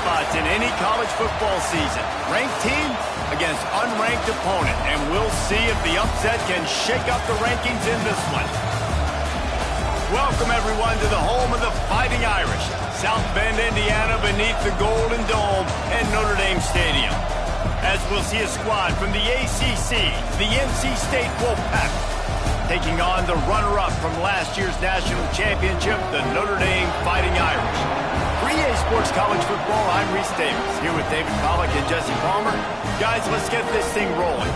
spots in any college football season. Ranked team against unranked opponent, and we'll see if the upset can shake up the rankings in this one. Welcome, everyone, to the home of the Fighting Irish, South Bend, Indiana, beneath the Golden Dome and Notre Dame Stadium. As we'll see a squad from the ACC, the NC State Wolfpack, taking on the runner-up from last year's national championship, the Notre Dame Fighting Irish. For EA Sports College Football, I'm Reese Davis, here with David Pollack and Jesse Palmer. Guys, let's get this thing rolling.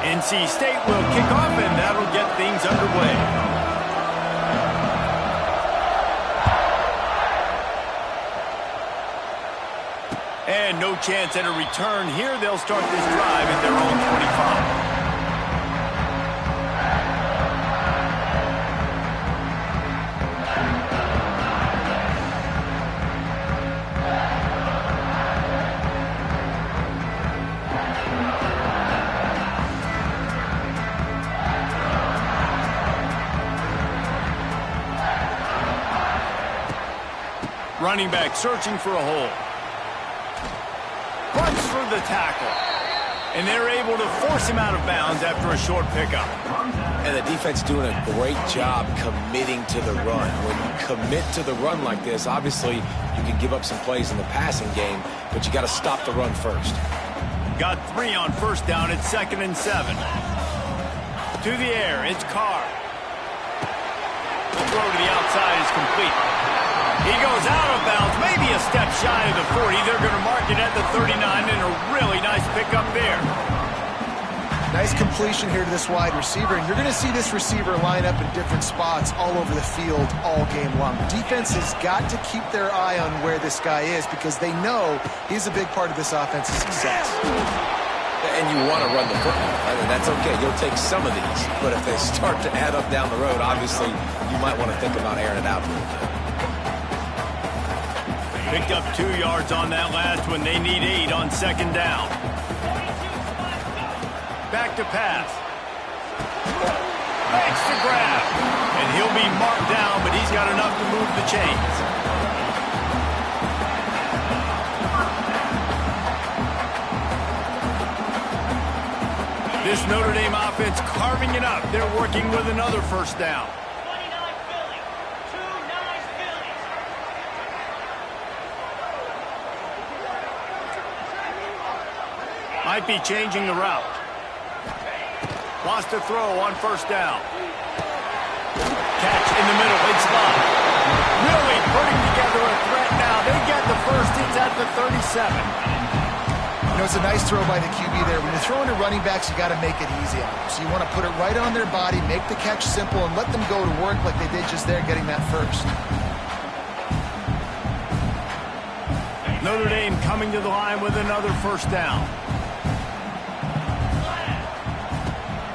NC State will kick off, and that'll get things underway. And no chance at a return here. They'll start this drive at their own 25. Running back searching for a hole. Runs for the tackle. And they're able to force him out of bounds after a short pickup. And the defense doing a great job committing to the run. When you commit to the run like this, obviously you can give up some plays in the passing game, but you got to stop the run first. Got 3 on first down at 2nd and 7. To the air, it's Carr. The throw to the outside is complete. He goes out of bounds, maybe a step shy of the 40. They're going to mark it at the 39, and a really nice pickup there. Nice completion here to this wide receiver, and you're going to see this receiver line up in different spots all over the field all game long. The defense has got to keep their eye on where this guy is because they know he's a big part of this offense's success. And you want to run the football. I mean, that's okay. You'll take some of these, but if they start to add up down the road, obviously you might want to think about airing it out a little bit. Picked up 2 yards on that last one. They need 8 on 2nd down. Back to pass. Makes the grab. And he'll be marked down, but he's got enough to move the chains. This Notre Dame offense carving it up. They're working with another first down. Might be changing the route. Wants to throw on first down. Catch in the middle, big spot. Really putting together a threat now. They get the first. It's at the 37. You know, it's a nice throw by the QB there. When you're throwing to running backs, you got to make it easy on them. So you want to put it right on their body, make the catch simple, and let them go to work like they did just there, getting that first. Notre Dame coming to the line with another first down.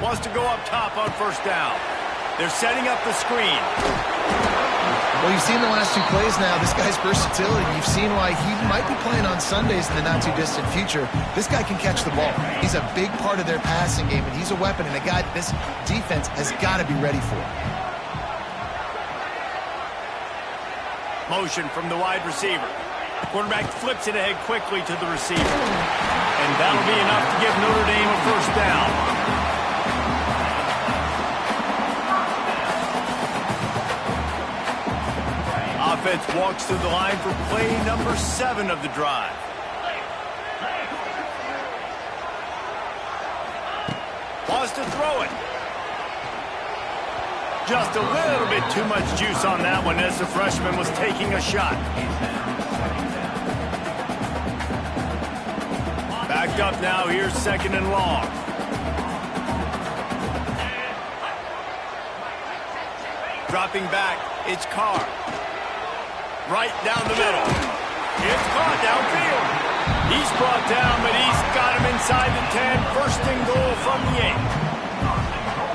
Wants to go up top on first down. They're setting up the screen. Well, you've seen the last 2 plays now. This guy's versatility. You've seen why he might be playing on Sundays in the not-too-distant future. This guy can catch the ball. He's a big part of their passing game, and he's a weapon, and a guy this defense has got to be ready for. Motion from the wide receiver. Quarterback flips it ahead quickly to the receiver. And that'll be enough to give Notre Dame a first down. Offense walks to the line for play number 7 of the drive. Wants to throw it. Just a little bit too much juice on that one as the freshman was taking a shot. Backed up now. Here's 2nd and long. Dropping back. It's Carr. Right down the middle. It's caught downfield. He's brought down, but he's got him inside the 10. First and goal from the 8.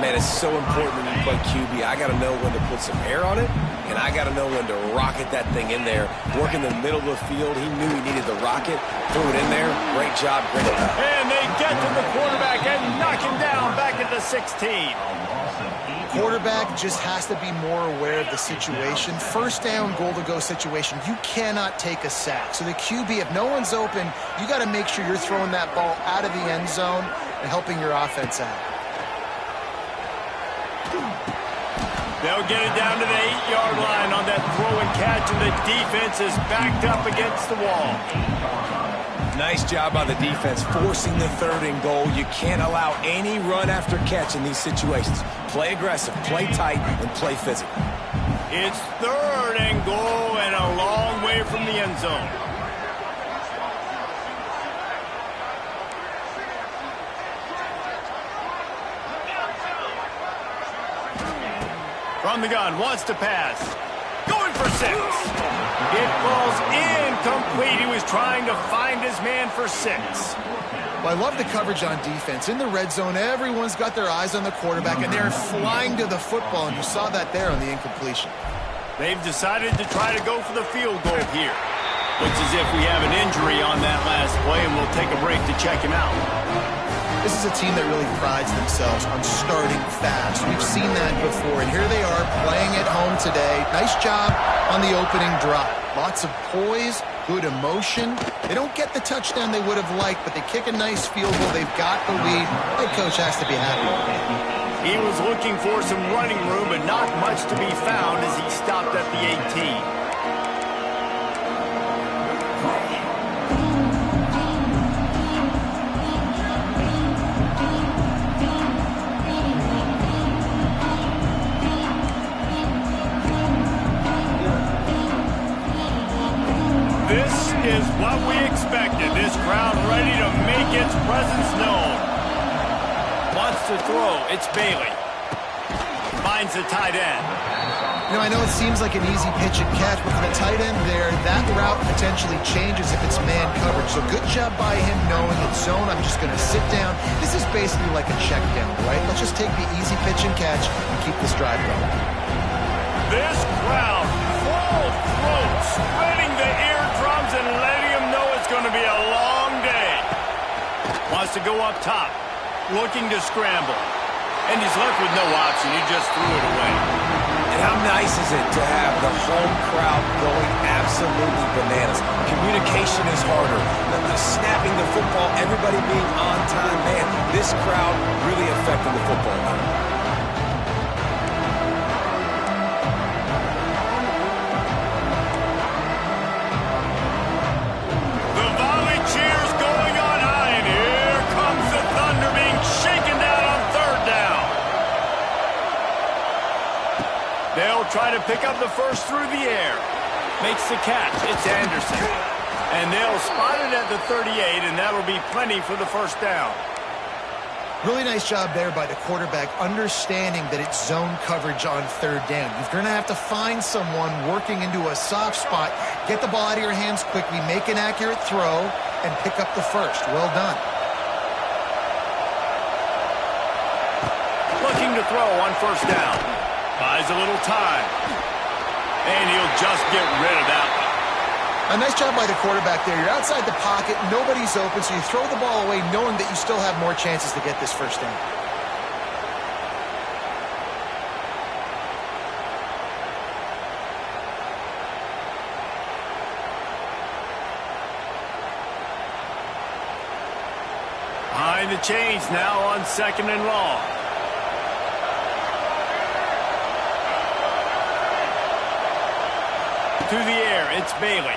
man, it's so important when you play QB. I got to know when to put some air on it, and I got to know when to rocket that thing in there. Work in the middle of the field. He knew he needed the rocket. Threw it in there. Great job. Great job. And they get to the quarterback and knock him down back at the 16. Quarterback just has to be more aware of the situation. First down, goal-to-go situation. You cannot take a sack. So the QB, if no one's open, you got to make sure you're throwing that ball out of the end zone and helping your offense out. They'll get it down to the 8-yard line on that throw and catch, and the defense is backed up against the wall. Nice job by the defense, forcing the 3rd and goal. You can't allow any run after catch in these situations. Play aggressive, play tight, and play physical. It's 3rd and goal and a long way from the end zone. From the gun, wants to pass. Going for 6. It falls incomplete. He was trying to find his man for 6. Well, I love the coverage on defense. In the red zone, everyone's got their eyes on the quarterback, and they're flying to the football, and you saw that there on the incompletion. They've decided to try to go for the field goal here. Looks as if we have an injury on that last play, and we'll take a break to check him out. This is a team that really prides themselves on starting fast. We've seen that before, and here they are playing at home today. Nice job on the opening drive. Lots of poise, good emotion. They don't get the touchdown they would have liked, but they kick a nice field goal. They've got the lead. Head coach has to be happy with it. He was looking for some running room, but not much to be found as he stopped at the 18. This is what we expected. This crowd ready to make its presence known. Wants to throw. It's Bailey. Finds the tight end. You know, I know it seems like an easy pitch and catch, but for the tight end there, that route potentially changes if it's man coverage. So good job by him knowing it's zone. I'm just going to sit down. This is basically like a check down, right? Let's just take the easy pitch and catch and keep this drive going. This crowd, full throat, spreading the eardrums and letting him know it's going to be a long day. Wants to go up top, looking to scramble. And he's left with no option. He just threw it away. And how nice is it to have the home crowd going absolutely bananas? Communication is harder. The snapping the football, everybody being on time. Man, this crowd really affecting the football game. The volley cheers going on high, and here comes the thunder being shaken down on 3rd down. They'll try to pick up the first through the air. Makes the catch. It's Anderson. And they'll spot it at the 38, and that'll be plenty for the first down. Really nice job there by the quarterback, understanding that it's zone coverage on 3rd down. You're going to have to find someone working into a soft spot, get the ball out of your hands quickly, make an accurate throw, and pick up the first. Well done. Looking to throw on 1st down. Buys a little time. And he'll just get rid of that one. A nice job by the quarterback there. You're outside the pocket, nobody's open, so you throw the ball away knowing that you still have more chances to get this first down. Behind the chains now on 2nd and long. To the air, it's Bailey.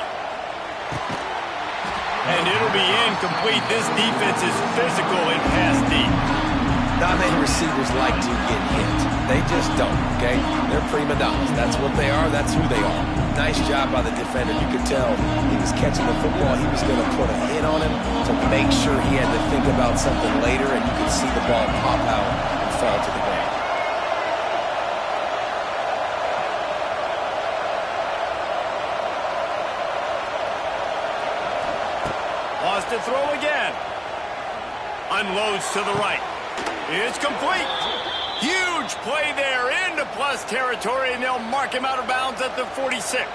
And it'll be incomplete. This defense is physical and pass deep. Not many receivers like to get hit. They just don't, okay? They're prima donnas. That's what they are. That's who they are. Nice job by the defender. You could tell he was catching the football. He was going to put a hit on him to make sure he had to think about something later, and you could see the ball pop out and fall to the ground. To throw again. Unloads to the right. It's complete. Huge play there into plus territory, and they'll mark him out of bounds at the 46.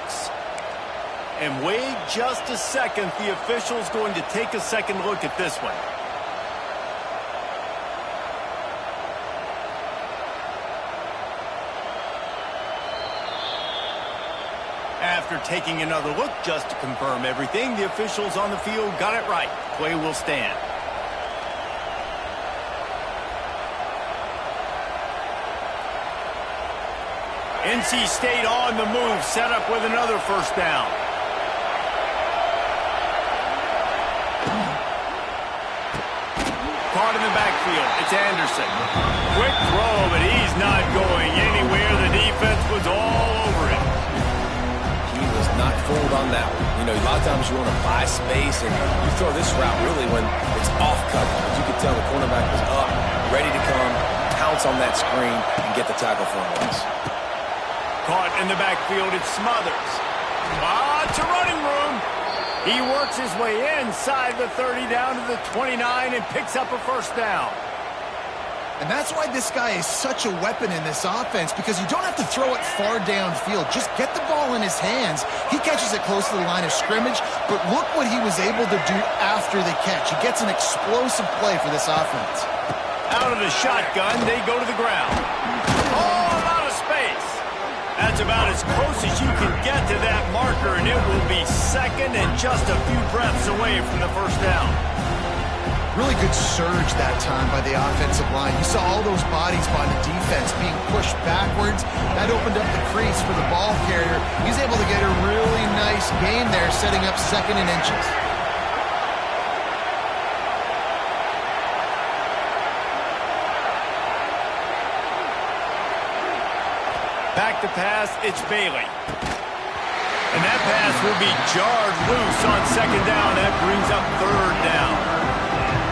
And wait just a second. The official's going to take a second look at this one. After taking another look just to confirm everything, the officials on the field got it right. Play will stand. NC State on the move, set up with another first down. Caught in the backfield. It's Anderson. Quick throw, but he's not going anywhere. The defense was all over him. He was not fooled on that one. You know, a lot of times you want to buy space, and you throw this route really when it's off coverage. But you could tell the cornerback was up, ready to come, pounce on that screen, and get the tackle for him. Caught in the backfield, it's Smothers. It's a running room. He works his way inside the 30 down to the 29 and picks up a first down. And that's why this guy is such a weapon in this offense, because you don't have to throw it far downfield. Just get the ball in his hands. He catches it close to the line of scrimmage, but look what he was able to do after the catch. He gets an explosive play for this offense. Out of the shotgun, they go to the ground. Oh, out of space. That's about as close as you can get to that marker, and it will be second and just a few breaths away from the first down. Really good surge that time by the offensive line. You saw all those bodies by the defense being pushed backwards. That opened up the crease for the ball carrier. He's able to get a really nice gain there, setting up second and inches. Back to pass, it's Bailey. And that pass will be jarred loose on second down. That brings up third down.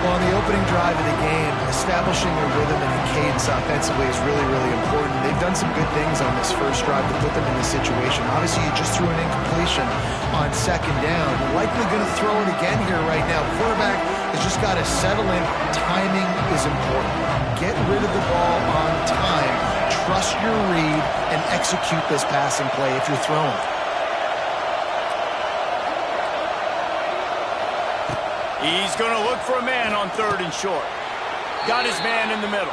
Well, on the opening drive of the game, establishing a rhythm and a cadence offensively is really, really important. They've done some good things on this first drive to put them in this situation. Obviously, you just threw an incompletion on second down. Likely going to throw it again here right now. Quarterback has just got to settle in. Timing is important. Get rid of the ball on time. Trust your read and execute this passing play if you're throwing. He's going to look for a man on third and short. Got his man in the middle.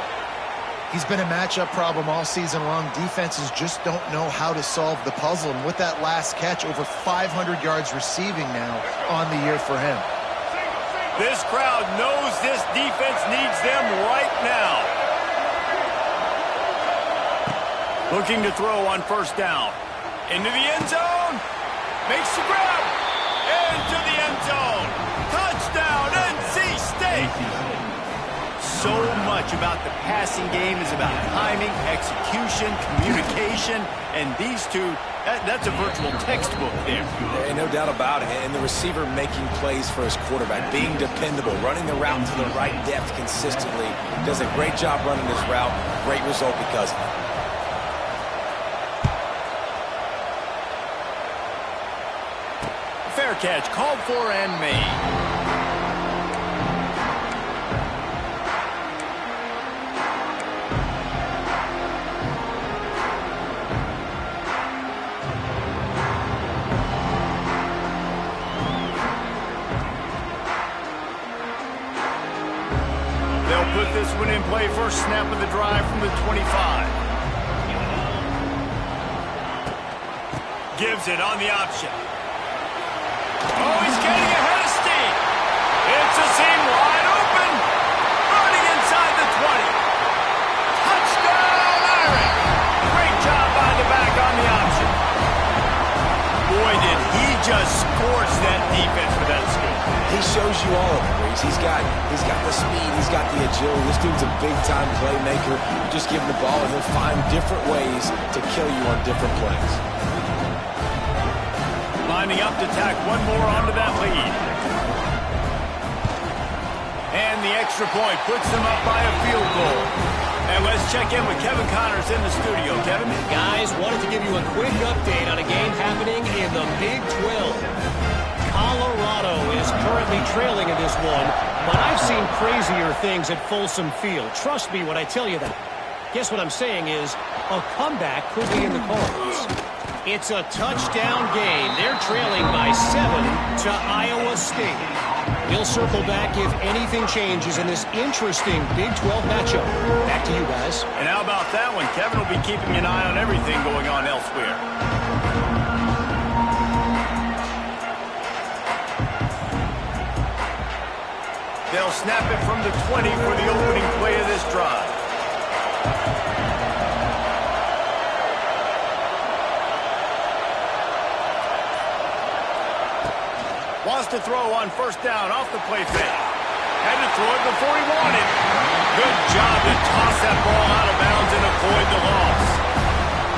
He's been a matchup problem all season long. Defenses just don't know how to solve the puzzle. And with that last catch, over 500 yards receiving now on the year for him. This crowd knows this defense needs them right now. Looking to throw on first down. Into the end zone. Makes the grab. Into the end zone. Touchdown, NC State. So much about the passing game is about timing, execution, communication, and these two, that's a virtual textbook there. Ain't no doubt about it. And the receiver making plays for his quarterback, being dependable, running the route to the right depth consistently. Does a great job running this route. Great result because of it. Fair catch, called for and made. They'll put this one in play, first snap of the drive from the 25. Gives it on the option. Oh, he's getting ahead of steam. It's a seam wide open. Running inside the 20. Touchdown, Irish. Great job by the back on the option. Boy, did he just scorch that defense with that skill. He shows you all of it, Reese. He's got the speed, he's got the agility. This dude's a big-time playmaker. Just give him the ball, and he'll find different ways to kill you on different plays. Lining up to tack one more onto that lead. And the extra point puts them up by a field goal. And let's check in with Kevin Connors in the studio. Kevin? Guys, wanted to give you a quick update on a game happening in the Big 12. Colorado is currently trailing in this one, but I've seen crazier things at Folsom Field. Trust me when I tell you that. Guess what I'm saying is a comeback could be in the cards. It's a touchdown game. They're trailing by 7 to Iowa State. We'll circle back if anything changes in this interesting Big 12 matchup. Back to you guys. And how about that one? Kevin will be keeping an eye on everything going on elsewhere. They'll snap it from the 20 for the opening play of this drive. Wants to throw on first down off the play fake. Had to throw it before he wanted. Good job to toss that ball out of bounds and avoid the loss.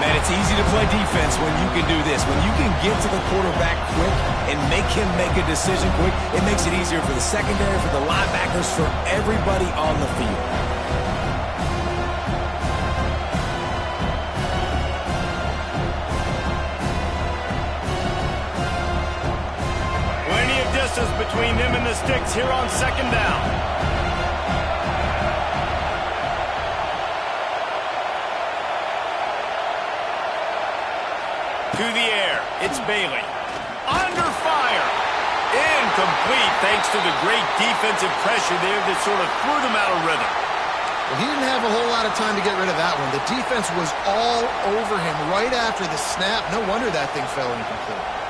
Man, it's easy to play defense when you can do this. When you can get to the quarterback quick and make him make a decision quick, it makes it easier for the secondary, for the linebackers, for everybody on the field. Plenty of distance between them and the sticks here on second down. To the air, it's Bailey. Under fire. Incomplete thanks to the great defensive pressure there that sort of threw them out of rhythm. Well, he didn't have a whole lot of time to get rid of that one. The defense was all over him right after the snap. No wonder that thing fell incomplete.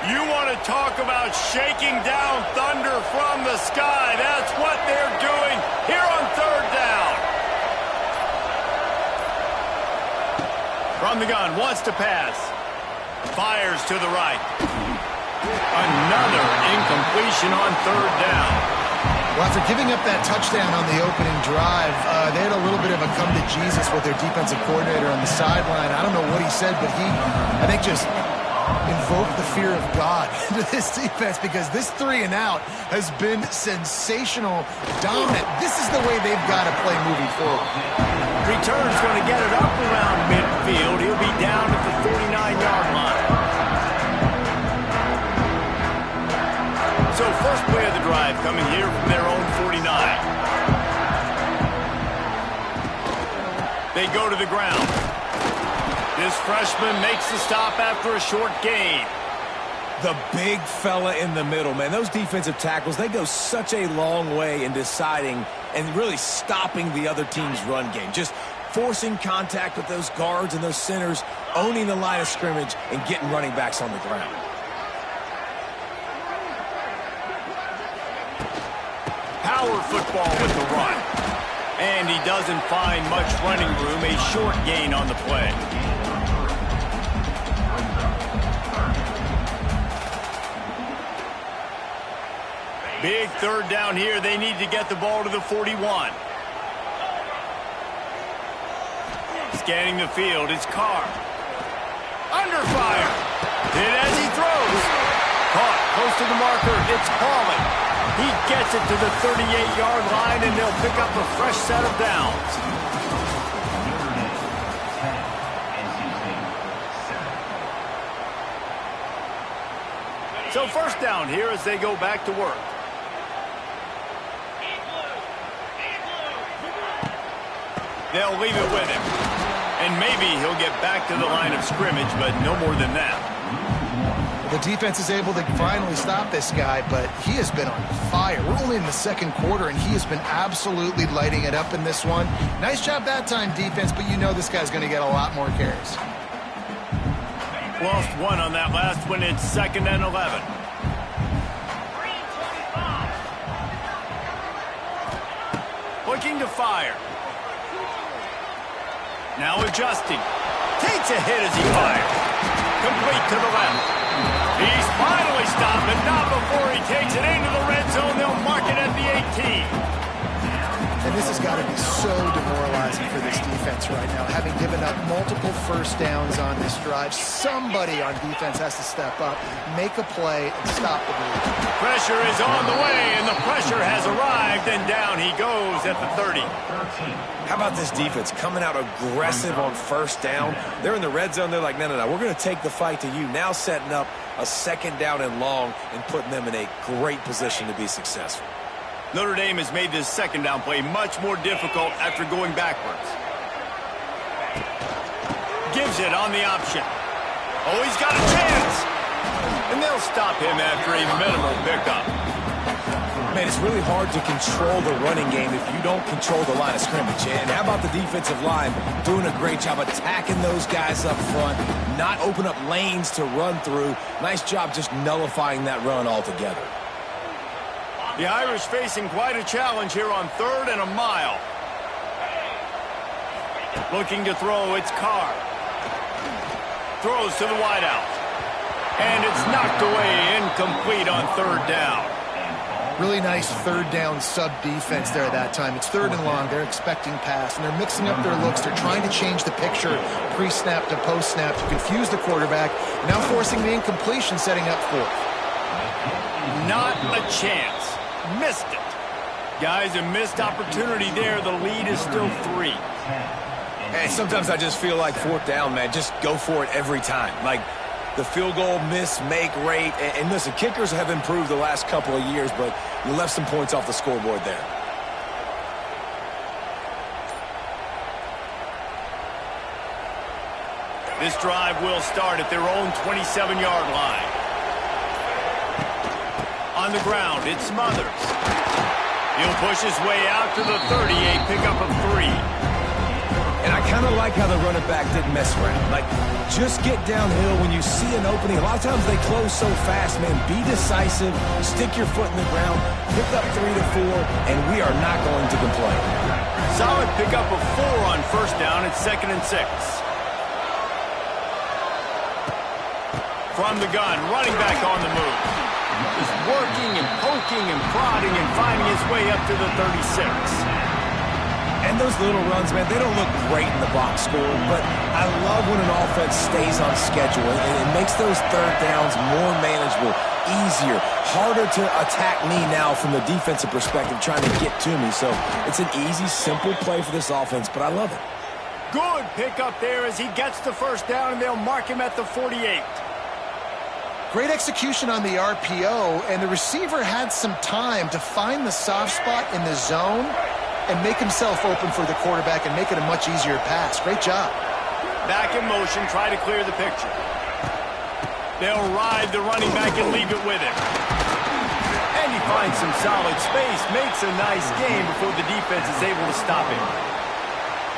You want to talk about shaking down thunder from the sky. That's what they're doing here on third down. From the gun, wants to pass. Fires to the right. Another incompletion on third down. Well, after giving up that touchdown on the opening drive, they had a little bit of a come to Jesus with their defensive coordinator on the sideline. I don't know what he said, but he, I think, just invoked the fear of God into this defense because this 3 and out has been sensational, dominant. This is the way they've got to play moving forward. Return's going to get it up around midfield. He'll be down at the 49-yard line. So first play of the drive coming here from their own 49. They go to the ground. This freshman makes the stop after a short gain. The big fella in the middle, man. Those defensive tackles, they go such a long way in deciding and really stopping the other team's run game. Just forcing contact with those guards and those centers, owning the line of scrimmage, and getting running backs on the ground. Power football with the run. And he doesn't find much running room. A short gain on the play. Big third down here. They need to get the ball to the 41. Scanning the field, it's Carr. Under fire. Hit as he throws. Caught close to the marker. It's Holland. He gets it to the 38-yard line, and they'll pick up a fresh set of downs. So first down here as they go back to work. They'll leave it with him. And maybe he'll get back to the line of scrimmage, but no more than that. The defense is able to finally stop this guy, but he has been on fire. We're only in the second quarter, and he has been absolutely lighting it up in this one. Nice job that time, defense, but you know this guy's going to get a lot more carries. Lost one on that last one. It's 2nd and 11. Looking to fire. Now adjusting. Takes a hit as he fires. Complete to the left. He's finally stopped, but not before he takes it into the red zone. They'll mark it at the 18. And And this has got to be so demoralizing for this defense right now. Having given up multiple first downs on this drive, somebody on defense has to step up, make a play, and stop the bleed. Pressure is on the way, and the pressure has arrived, and down he goes at the 30. How about this defense coming out aggressive on first down? They're in the red zone. They're like, no, we're going to take the fight to you. Now setting up a second down and long and putting them in a great position to be successful. Notre Dame has made this second down play much more difficult after going backwards. Gives it on the option. Oh, he's got a chance. And they'll stop him after a minimal pickup. Man, it's really hard to control the running game if you don't control the line of scrimmage. And how about the defensive line doing a great job attacking those guys up front, not open up lanes to run through. Nice job just nullifying that run altogether. The Irish facing quite a challenge here on 3rd and a mile. Looking to throw, it's Carr. Throws to the wideout. And it's knocked away, incomplete on 3rd down. Really nice third down sub-defense there that time. It's 3rd and long. They're expecting pass, and they're mixing up their looks. They're trying to change the picture pre-snap to post-snap to confuse the quarterback, now forcing the incompletion, setting up 4th. Not a chance. Missed it. Guys, a missed opportunity there. The lead is still 3. Hey, sometimes I just feel like 4th down, man. Just go for it every time. Like the field goal miss-make rate. And listen, kickers have improved the last couple of years, but you left some points off the scoreboard there. This drive will start at their own 27-yard line. On the ground, it's Smothers. He'll push his way out to the 30, a pickup of 3. And I kind of like how the running back didn't mess around. Like, just get downhill when you see an opening. A lot of times they close so fast, man. Be decisive, stick your foot in the ground, pick up 3 to 4, and we are not going to complain. Solid pickup of 4 on first down. It's 2nd and 6. From the gun, running back on the move. He's working and poking and prodding and finding his way up to the 36. And those little runs, man, they don't look great in the box score, but I love when an offense stays on schedule, and it makes those third downs more manageable, easier, harder to attack me now from the defensive perspective trying to get to me. So it's an easy, simple play for this offense, but I love it. Good pickup there as he gets the first down, and they'll mark him at the 48. Great execution on the RPO, and the receiver had some time to find the soft spot in the zone and make himself open for the quarterback and make it a much easier pass. Great job. Back in motion, try to clear the picture. They'll ride the running back and leave it with him. And he finds some solid space, makes a nice game before the defense is able to stop him.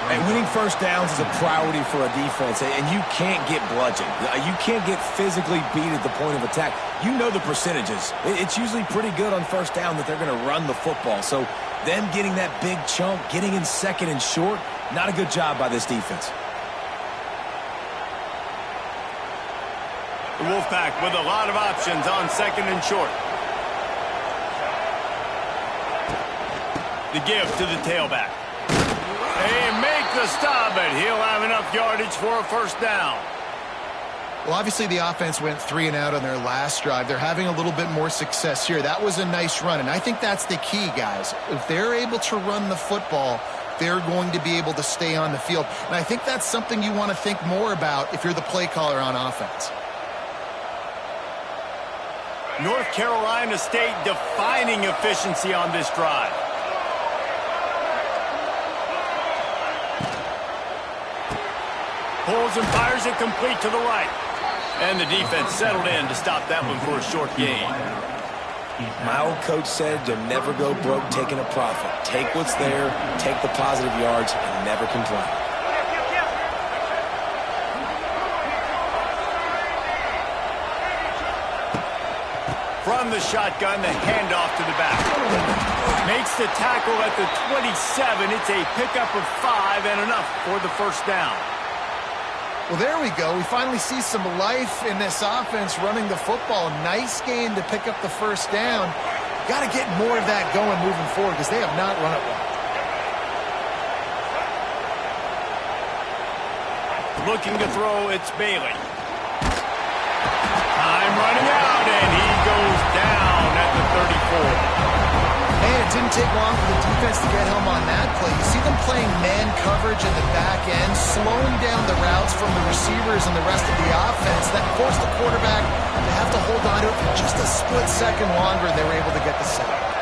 And winning first downs is a priority for a defense, and you can't get bludgeoned. You can't get physically beat at the point of attack. You know the percentages. It's usually pretty good on first down that they're going to run the football. So them getting that big chunk, getting in 2nd and short, not a good job by this defense. The Wolfpack with a lot of options on 2nd and short. The give to the tailback. They make the stop, but he'll have enough yardage for a first down. Well, obviously the offense went 3 and out on their last drive. They're having a little bit more success here. That was a nice run, and I think that's the key, guys. If they're able to run the football, they're going to be able to stay on the field. And I think that's something you want to think more about if you're the play caller on offense. North Carolina State defining efficiency on this drive. Pulls and fires it complete to the right. And the defense settled in to stop that one for a short gain. My old coach said you'll never go broke taking a profit. Take what's there, take the positive yards, and never complain. From the shotgun, the handoff to the back. Makes the tackle at the 27. It's a pickup of 5 and enough for the first down. Well, there we go. We finally see some life in this offense running the football. Nice game to pick up the first down. Got to get more of that going moving forward because they have not run it well. Looking to throw, it's Bailey. Time running out, and he goes down at the 34. And it didn't take long for the defense to get home on that play. You see them playing man coverage in the back end, slowing down the routes from the receivers and the rest of the offense. That forced the quarterback to have to hold on to it for just a split second longer, and they were able to get the sack.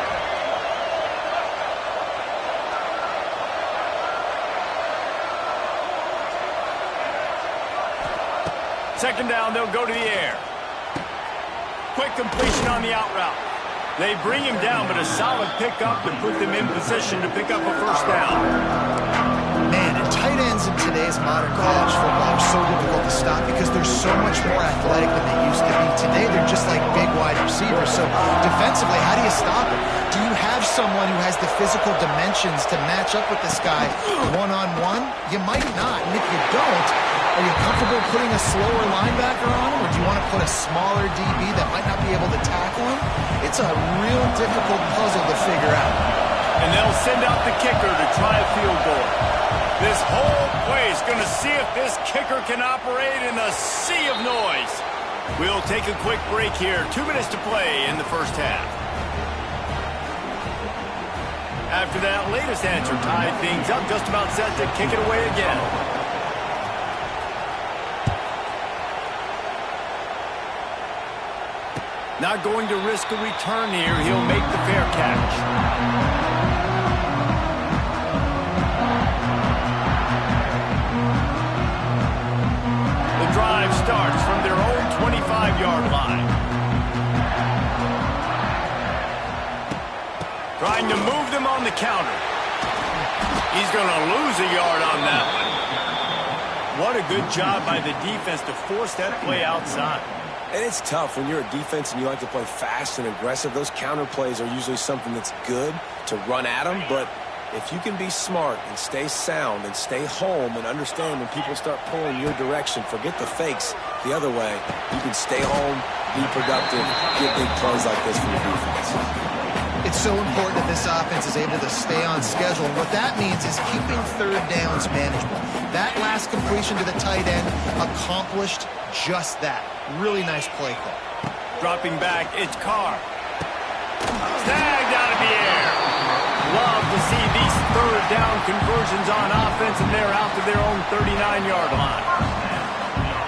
Second down, they'll go to the air. Quick completion on the out route. They bring him down, but a solid pickup to put them in position to pick up a first down. Man, and tight ends in today's modern college football are so difficult to stop because they're so much more athletic than they used to be. Today, they're just like big wide receivers. So defensively, how do you stop it? Do you have someone who has the physical dimensions to match up with this guy one-on-one? You might not. And if you don't, are you comfortable putting a slower linebacker on him, or do you want to put a smaller DB that might not be able to tackle him? It's a real difficult puzzle to figure out. And they'll send out the kicker to try a field goal. This whole play is going to see if this kicker can operate in a sea of noise. We'll take a quick break here. 2 minutes to play in the first half. After that latest answer tied things up, just about set to kick it away again. Not going to risk a return here. He'll make the fair catch. The drive starts from their own 25-yard line. Trying to move them on the counter. He's going to lose a yard on that one. What a good job by the defense to force that play outside. And it's tough when you're a defense and you like to play fast and aggressive. Those counter plays are usually something that's good to run at them. But if you can be smart and stay sound and stay home and understand when people start pulling your direction, forget the fakes the other way, you can stay home, be productive, get big plays like this for your defense. It's so important that this offense is able to stay on schedule. And what that means is keeping third downs manageable. That last completion to the tight end accomplished just that. Really nice play call. Dropping back, it's Carr. Snagged out of the air. Love to see these third down conversions on offense, and they're out to their own 39-yard line.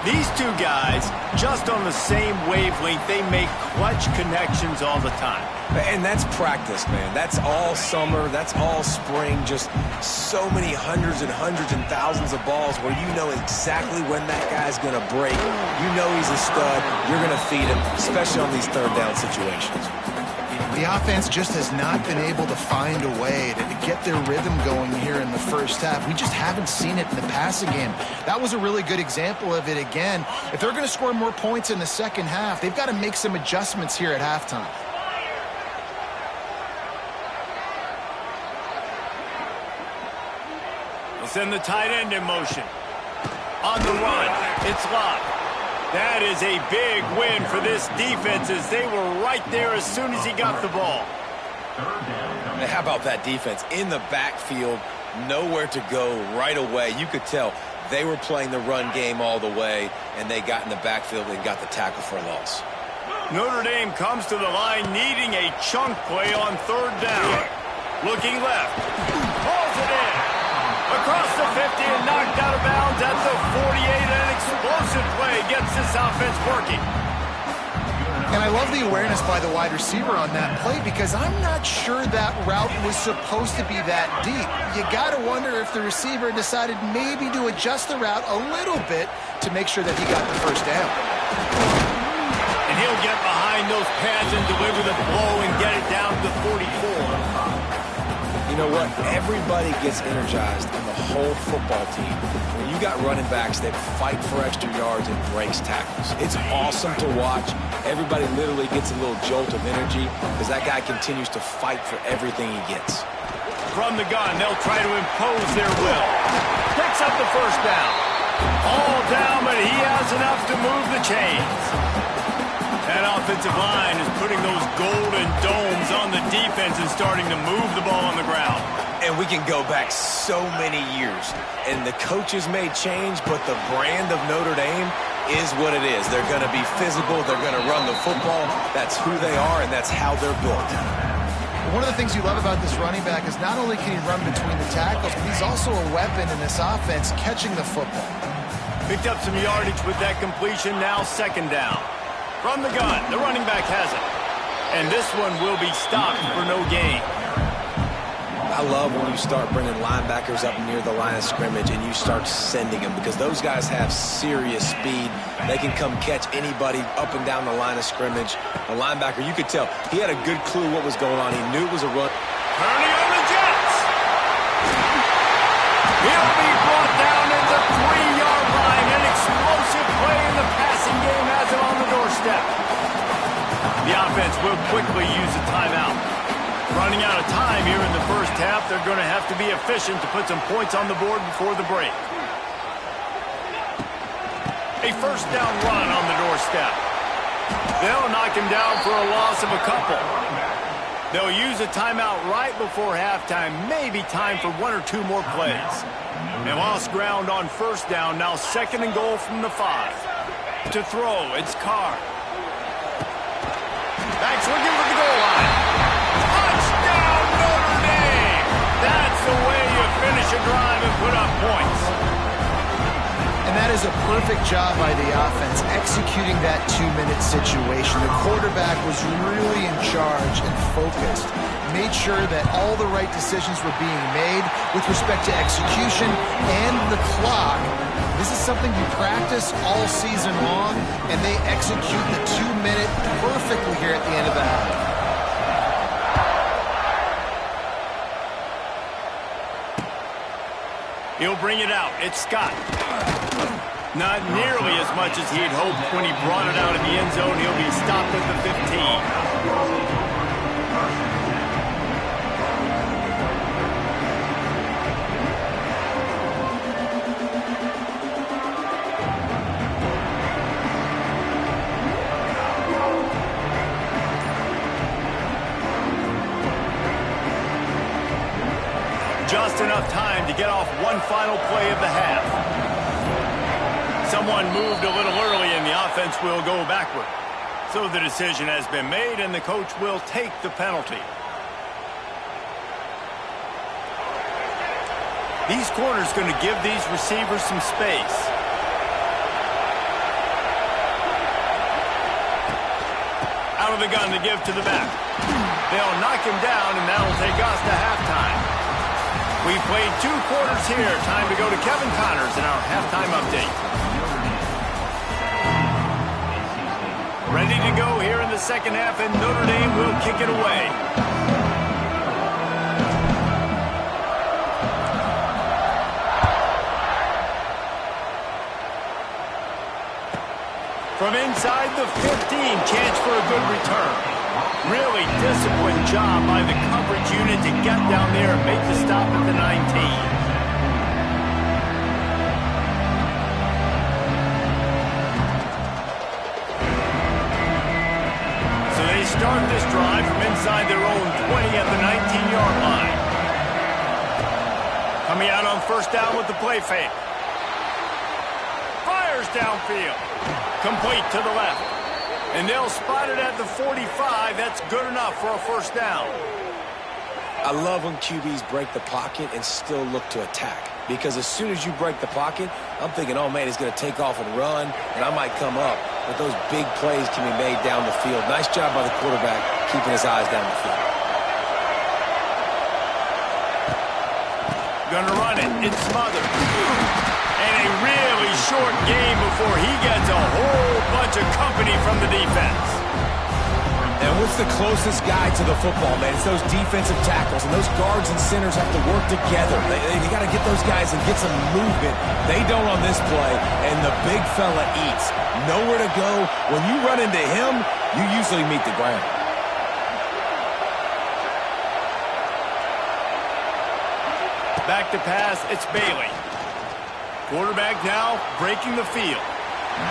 These two guys, just on the same wavelength, they make clutch connections all the time. And that's practice, man. That's all summer. That's all spring. Just so many hundreds and thousands of balls where you know exactly when that guy's going to break. You know he's a stud. You're going to feed him, especially on these third down situations. The offense just has not been able to find a way to get their rhythm going here in the first half. We just haven't seen it in the passing game. That was a really good example of it again. If they're going to score more points in the second half, they've got to make some adjustments here at halftime. They'll send the tight end in motion. On the run, it's Lott. That is a big win for this defense as they were right there as soon as he got the ball. And how about that defense? In the backfield, nowhere to go right away. You could tell they were playing the run game all the way, and they got in the backfield and got the tackle for a loss. Notre Dame comes to the line needing a chunk play on third down. Looking left. Pulls it in. Across the 50 and knocked out of bounds at the 48. An explosive play gets this offense working. And I love the awareness by the wide receiver on that play because I'm not sure that route was supposed to be that deep. You got to wonder if the receiver decided maybe to adjust the route a little bit to make sure that he got the first down. And he'll get behind those pads and deliver the blow and get it down to the 44. You know what? Everybody gets energized on the whole football team. When you got running backs that fight for extra yards and breaks tackles, it's awesome to watch. Everybody literally gets a little jolt of energy because that guy continues to fight for everything he gets. From the gun, they'll try to impose their will. Picks up the first down. All down, but he has enough to move the chains. That offensive line is putting those golden domes on the defense and starting to move the ball on the ground. And we can go back so many years. And the coaches may change, but the brand of Notre Dame is what it is. They're going to be physical. They're going to run the football. That's who they are, and that's how they're built. One of the things you love about this running back is not only can he run between the tackles, but he's also a weapon in this offense catching the football. Picked up some yardage with that completion. Now second down. From the gun, the running back has it. And this one will be stopped for no gain. I love when you start bringing linebackers up near the line of scrimmage and you start sending them, because those guys have serious speed. They can come catch anybody up and down the line of scrimmage. A linebacker, you could tell, he had a good clue what was going on. He knew it was a run. Turning on the Jets. He'll be brought down at the 3-yard line. An explosive play in the passing game has him on the doorstep. The offense will quickly use a timeout. Running out of time here in the first half, they're going to have to be efficient to put some points on the board before the break. A first down run on the doorstep. They'll knock him down for a loss of a couple. They'll use a timeout right before halftime, maybe time for 1 or 2 more plays. They lost ground on first down, now second and goal from the 5. To throw, it's Carr. Back's looking for the goal line. Touchdown, Notre Dame! That's the way you finish a drive and put up points. And that is a perfect job by the offense, executing that 2-minute situation. The quarterback was really in charge and focused. Made sure that all the right decisions were being made with respect to execution and the clock. This is something you practice all season long, and they execute the 2-minute perfectly here at the end of the half. He'll bring it out. It's Scott. Not nearly as much as he'd hoped when he brought it out in the end zone. He'll be stopped at the 15. Just enough time to get off one final play of the half. Someone moved a little early and the offense will go backward. So the decision has been made and the coach will take the penalty. These corners going to give these receivers some space. Out of the gun to give to the back. They'll knock him down and that'll take us to halftime. We've played 2 quarters here. Time to go to Kevin Connors in our halftime update. Ready to go here in the second half, and Notre Dame will kick it away. From inside the 15, chance for a good return. Really disciplined job by the coverage unit to get down there and make the stop at the 19. So they start this drive from inside their own 20 at the 19-yard line. Coming out on first down with the play fake. Fires downfield. Complete to the left. And they'll spot it at the 45. That's good enough for a first down. I love when QBs break the pocket and still look to attack. Because as soon as you break the pocket, I'm thinking, oh, man, he's going to take off and run, and I might come up. But those big plays can be made down the field. Nice job by the quarterback keeping his eyes down the field. Gonna run it. It's smothered. And a really short game before he gets a whole bunch of company from the defense. And what's the closest guy to the football, man? It's those defensive tackles, and those guards and centers have to work together. They got to get those guys and get some movement. They don't on this play, and the big fella eats. Nowhere to go. When you run into him, you usually meet the ground. Back to pass, it's Bailey. Quarterback now breaking the field.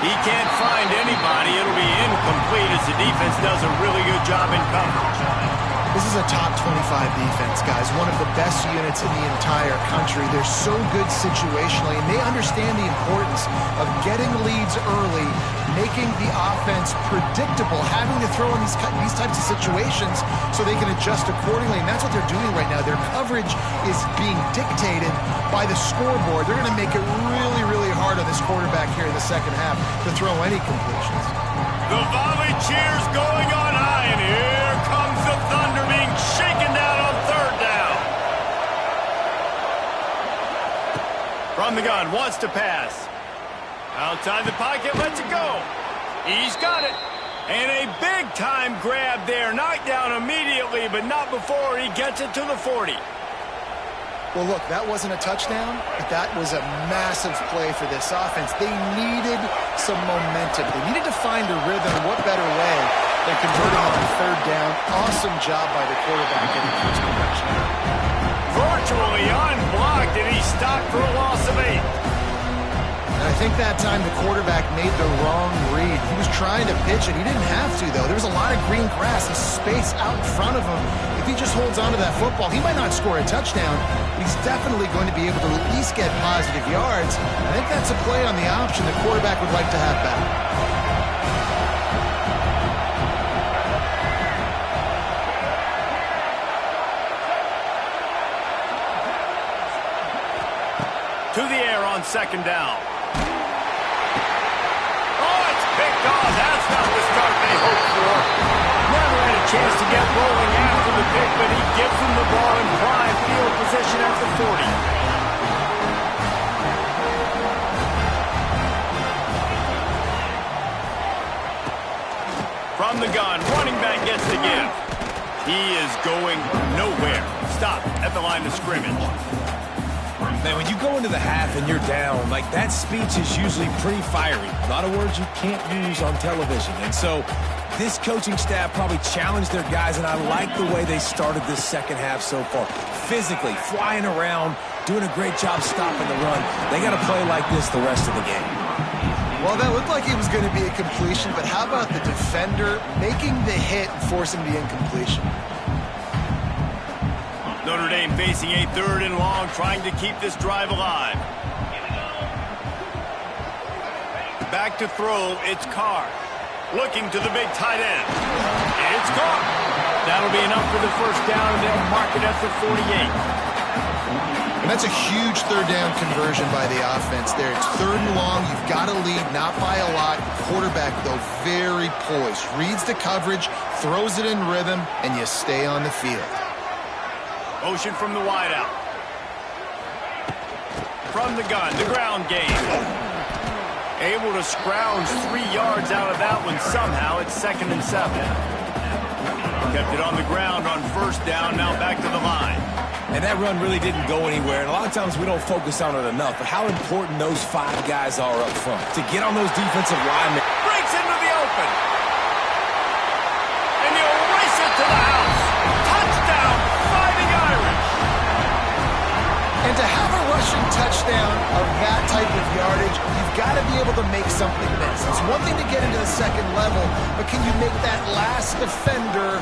He can't find anybody. It'll be incomplete as the defense does a really good job in coverage. This is a top 25 defense, guys. One of the best units in the entire country. They're so good situationally, and they understand the importance of getting leads early, making the offense predictable, having to throw in these types of situations so they can adjust accordingly, and that's what they're doing right now. Their coverage is being dictated by the scoreboard. They're going to make it really, really hard on this quarterback here in the second half to throw any completions. The volley cheers going on high, and here comes the Thunder being shaken down on third down. From the gun, wants to pass. Outside the pocket, lets it go. He's got it. And a big-time grab there. Knocked down immediately, but not before he gets it to the 40. Well, look, that wasn't a touchdown, but that was a massive play for this offense. They needed some momentum. They needed to find a rhythm. What better way than converting on third down? Awesome job by the quarterback getting first conversion. Virtually unblocked, and he stopped for a loss of 8. And I think that time the quarterback made the wrong read. He was trying to pitch it. He didn't have to, though. There was a lot of green grass and space out in front of him. If he just holds on to that football, he might not score a touchdown, but he's definitely going to be able to at least get positive yards. I think that's a play on the option the quarterback would like to have back. To the air on second down. Picked off. That's not the start they hoped for. Never had a chance to get rolling after the pick, but he gives them the ball in prime field position at the 40. From the gun, running back gets the give. He is going nowhere. Stop at the line of scrimmage. Man, when you go into the half and you're down, like, that speech is usually pretty fiery. A lot of words you can't use on television. And so this coaching staff probably challenged their guys, and I like the way they started this second half so far. Physically, flying around, doing a great job stopping the run. They got to play like this the rest of the game. Well, that looked like it was going to be a completion, but how about the defender making the hit and forcing the incompletion? Notre Dame facing a third and long, trying to keep this drive alive. Back to throw, it's Carr. Looking to the big tight end. It's caught. That'll be enough for the first down, and they'll mark it at the 48. And that's a huge third down conversion by the offense there. It's third and long. You've got to lead, not by a lot. Quarterback, though, very poised. Reads the coverage, throws it in rhythm, and you stay on the field. Motion from the wideout. From the gun, the ground game. Able to scrounge 3 yards out of that one somehow. It's 2nd and 7. Kept it on the ground on first down, now back to the line. And that run really didn't go anywhere. And a lot of times we don't focus on it enough, but how important those 5 guys are up front to get on those defensive linemen. Breaks into the open. And he'll race it to the house. Touchdown, Fighting Irish. And to have a rushing touchdown of that type of yardage, you've got to be able to make something miss. It's one thing to get into the second level, but can you make that last defender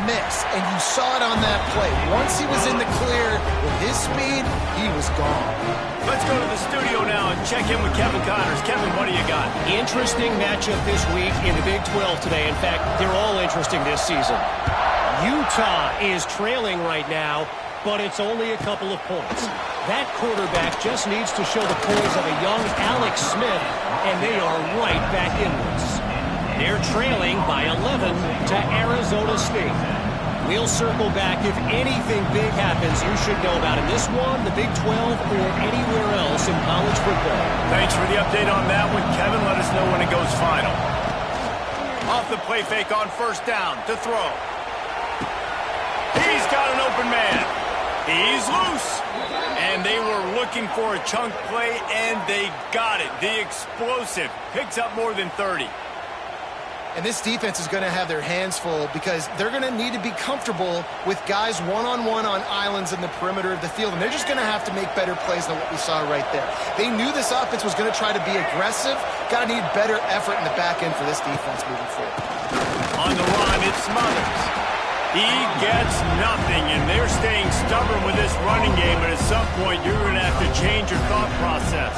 miss? And you saw it on that play. Once he was in the clear with his speed, he was gone. Let's go to the studio now and check in with Kevin Connors. Kevin, what do you got? Interesting matchup this week in the Big 12 today. In fact, they're all interesting this season. Utah is trailing right now, but it's only a couple of points. That quarterback just needs to show the poise of a young Alex Smith, and they are right back in this. They're trailing by 11 to Arizona State. We'll circle back. If anything big happens, you should know about it. This one, the Big 12, or anywhere else in college football. Thanks for the update on that one, Kevin. Let us know when it goes final. Off the play fake on first down to throw. He's got an open man. He's loose. And they were looking for a chunk play, and they got it. The explosive picks up more than 30. And this defense is going to have their hands full because they're going to need to be comfortable with guys one-on-one on islands in the perimeter of the field. And they're just going to have to make better plays than what we saw right there. They knew this offense was going to try to be aggressive. Got to need better effort in the back end for this defense moving forward. On the run, it's Smothers. He gets nothing, and they're staying stubborn with this running game, but at some point you're going to have to change your thought process.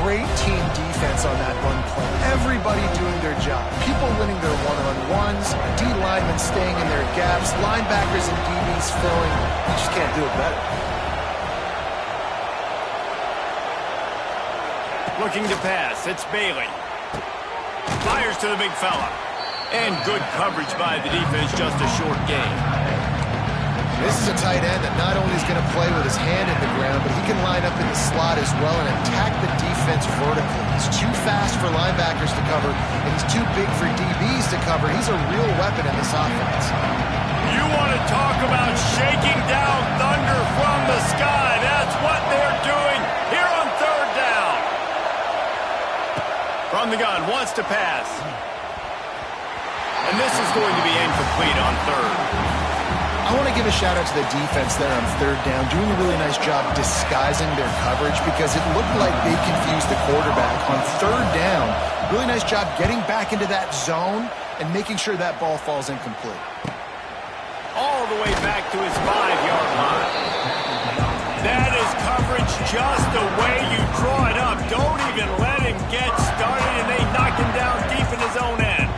Great team defense on that run play. Everybody doing their job. People winning their one-on-ones, D-linemen staying in their gaps, linebackers and DBs filling. You just can't do it better. Looking to pass, it's Bailey. Fires to the big fella. And good coverage by the defense, just a short gain. This is a tight end that not only is going to play with his hand in the ground, but he can line up in the slot as well and attack the defense vertically. He's too fast for linebackers to cover, and he's too big for DBs to cover. He's a real weapon in this offense. You want to talk about shaking down thunder from the sky. That's what they're doing here on third down. From the gun, wants to pass. And this is going to be incomplete on third. I want to give a shout out to the defense there on third down, doing a really nice job disguising their coverage because it looked like they confused the quarterback on third down. Really nice job getting back into that zone and making sure that ball falls incomplete. All the way back to his 5-yard line. That is coverage just the way you draw it up. Don't even let him get started, and they knock him down deep in his own end.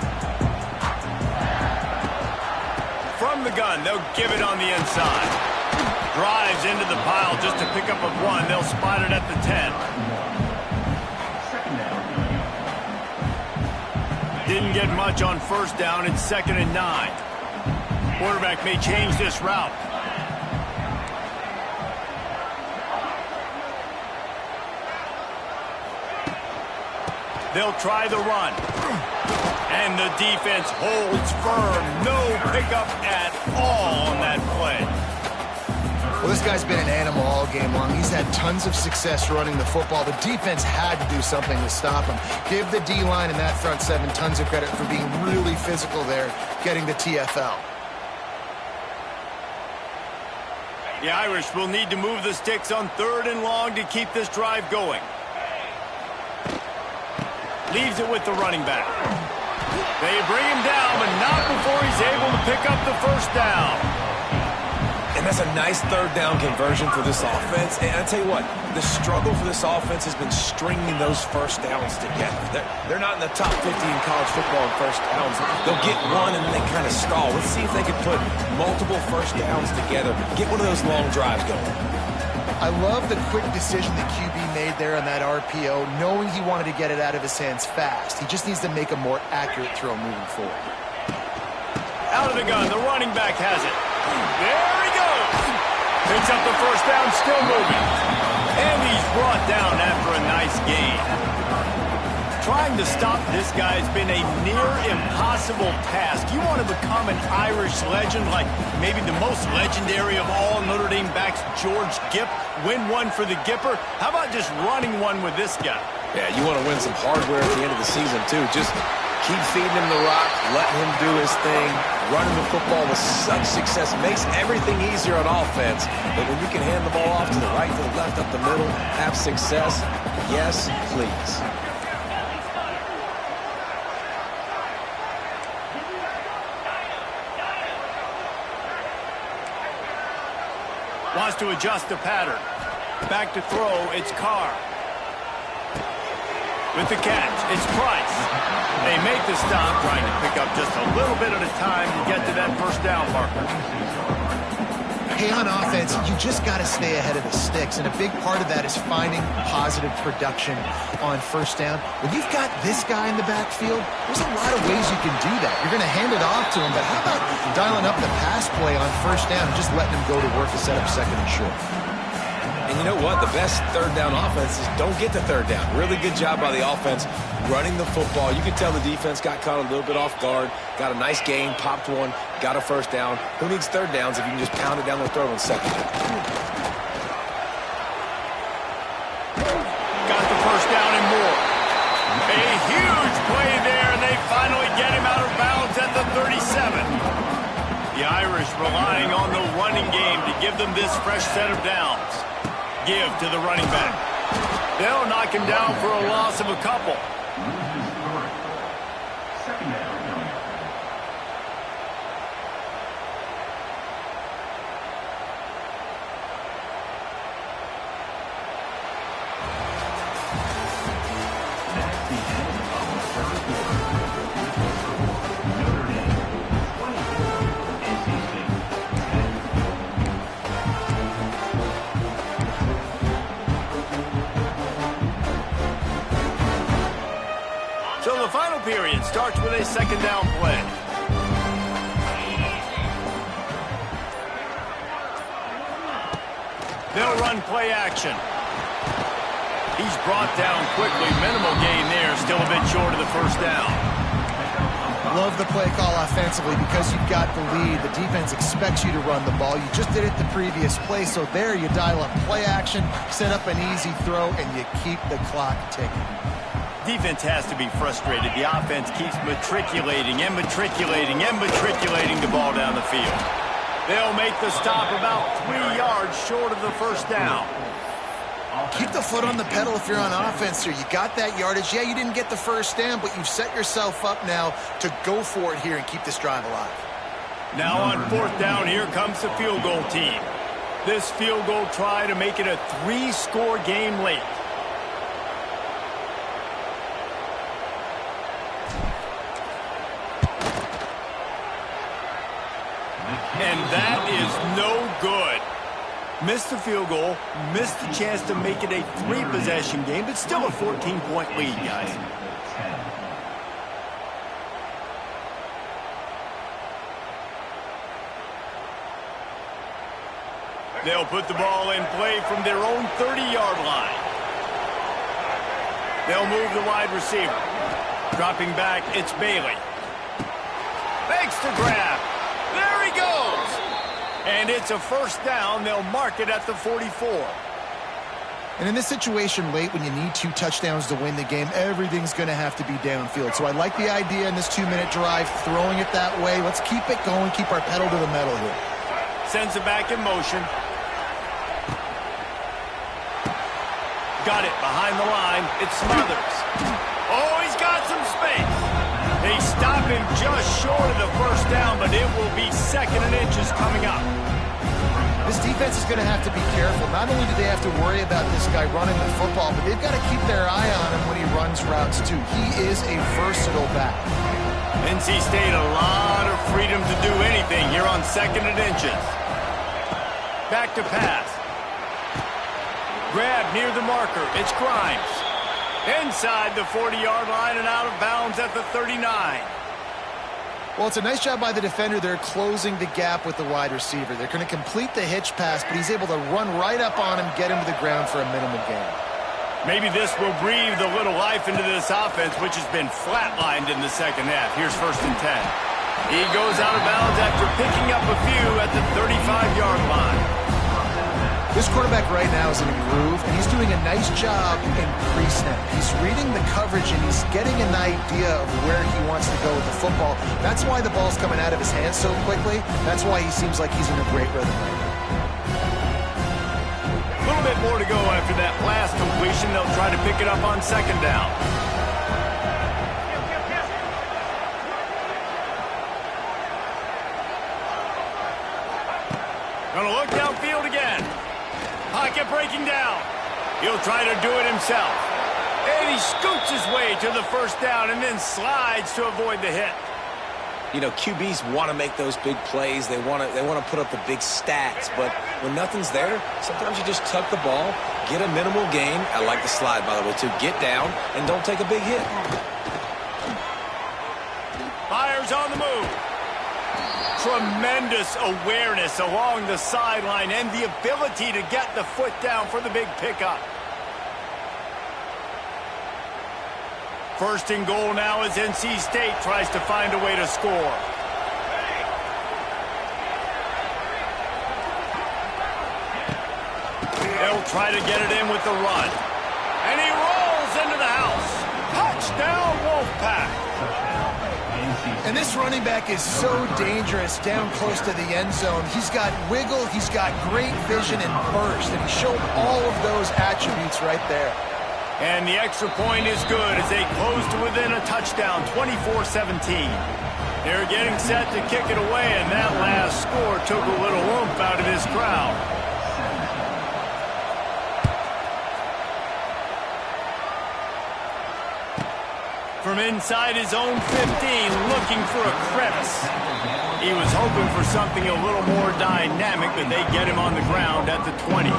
From the gun, they'll give it on the inside. Drives into the pile just to pick up a 1. They'll spot it at the 10. Didn't get much on first down. It's 2nd and 9. Quarterback may change this route. They'll try the run. And the defense holds firm. No pickup at all on that play. Well, this guy's been an animal all game long. He's had tons of success running the football. The defense had to do something to stop him. Give the D-line and that front 7 tons of credit for being really physical there, getting the TFL. The Irish will need to move the sticks on 3rd and long to keep this drive going. Leaves it with the running back. They bring him down, but not before he's able to pick up the first down. And that's a nice third down conversion for this offense. And I tell you what, the struggle for this offense has been stringing those first downs together. They're not in the top 50 in college football in first downs. They'll get one and then they kind of stall. Let's see if they can put multiple first downs together. Get one of those long drives going. I love the quick decision the QB made there on that RPO, knowing he wanted to get it out of his hands fast. He just needs to make a more accurate throw moving forward. Out of the gun, the running back has it. There he goes. Picks up the first down, still moving. And he's brought down after a nice gain. Trying to stop this guy has been a near impossible task. You want to become an Irish legend, like maybe the most legendary of all Notre Dame backs, George Gipp, win one for the Gipper. How about just running one with this guy? Yeah, you want to win some hardware at the end of the season, too. Just keep feeding him the rock, letting him do his thing. Running the football with such success makes everything easier on offense. But when you can hand the ball off to the right, to the left, up the middle, have success, yes, please. Wants to adjust the pattern. Back to throw, it's Carr. With the catch, it's Price. They make the stop, trying to pick up just a little bit at a time to get to that first down marker. Hey, on offense, you just got to stay ahead of the sticks, and a big part of that is finding positive production on first down. When you've got this guy in the backfield, there's a lot of ways you can do that. You're going to hand it off to him, but how about dialing up the pass play on first down and just letting him go to work to set up 2nd and short? And you know what? The best third down offenses don't get to third down. Really good job by the offense running the football. You can tell the defense got caught a little bit off guard, got a nice gain, popped one, got a first down. Who needs third downs if you can just pound it down their throat on 2nd down? Got the first down and more. A huge play there, and they finally get him out of bounds at the 37. The Irish relying on the running game to give them this fresh set of downs. Give to the running back. They'll knock him down for a loss of a couple. So the final period starts with a second down play. They'll run play action. He's brought down quickly. Minimal gain there. Still a bit short of the first down. Love the play call offensively because you've got the lead. The defense expects you to run the ball. You just did it the previous play, so there you dial up play action, set up an easy throw, and you keep the clock ticking. Defense has to be frustrated. The offense keeps matriculating and matriculating and matriculating the ball down the field. They'll make the stop about 3 yards short of the first down. Keep the foot on the pedal if you're on offense here. You got that yardage. Yeah, you didn't get the first down, but you've set yourself up now to go for it here and keep this drive alive. Now on fourth down, here comes the field goal team. This field goal try to make it a 3-score game late. And that is no good. Missed the field goal, missed the chance to make it a 3-possession game, but still a 14-point lead, guys. They'll put the ball in play from their own 30-yard line. They'll move the wide receiver. Dropping back, it's Bailey. Makes the grab. There he goes. And it's a first down. They'll mark it at the 44. And in this situation late when you need 2 touchdowns to win the game, everything's going to have to be downfield. So I like the idea in this 2-minute drive, throwing it that way. Let's keep it going, keep our pedal to the metal here. Sends it back in motion. Got it behind the line. It's Smothers. Oh, he's got some space. They stop him just short of the first down, but it will be 2nd and inches coming up. This defense is going to have to be careful. Not only do they have to worry about this guy running the football, but they've got to keep their eye on him when he runs routes too. He is a versatile back. NC State a lot of freedom to do anything here on 2nd and inches. Back to pass. Grab near the marker. It's Grimes. Inside the 40-yard line and out of bounds at the 39. Well, it's a nice job by the defender. They're closing the gap with the wide receiver. They're going to complete the hitch pass, but he's able to run right up on him, get him to the ground for a minimal gain. Maybe this will breathe a little life into this offense, which has been flatlined in the second half. Here's 1st and 10. He goes out of bounds after picking up a few at the 35-yard line. This quarterback right now is in a groove, and he's doing a nice job in pre-snap. He's reading the coverage, and he's getting an idea of where he wants to go with the football. That's why the ball's coming out of his hands so quickly. That's why he seems like he's in a great rhythm right now. A little bit more to go after that last completion. They'll try to pick it up on 2nd down. Gonna look downfield again. Pocket breaking down. He'll try to do it himself. And he scoots his way to the first down and then slides to avoid the hit. You know, QBs want to make those big plays. They want to put up the big stats. But when nothing's there, sometimes you just tuck the ball, get a minimal gain. I like the slide, by the way, too. Get down and don't take a big hit. Fires on the move. Tremendous awareness along the sideline and the ability to get the foot down for the big pickup. 1st and goal now as NC State tries to find a way to score. They'll try to get it in with the run. And he rolls into the house. Touchdown, Wolfpack. And this running back is so dangerous down close to the end zone. He's got wiggle, he's got great vision and burst, and he showed all of those attributes right there. And the extra point is good as they close to within a touchdown, 24-17. They're getting set to kick it away, and that last score took a little oomph out of this crowd. from inside his own 15, looking for a crevice. He was hoping for something a little more dynamic, but they get him on the ground at the 20.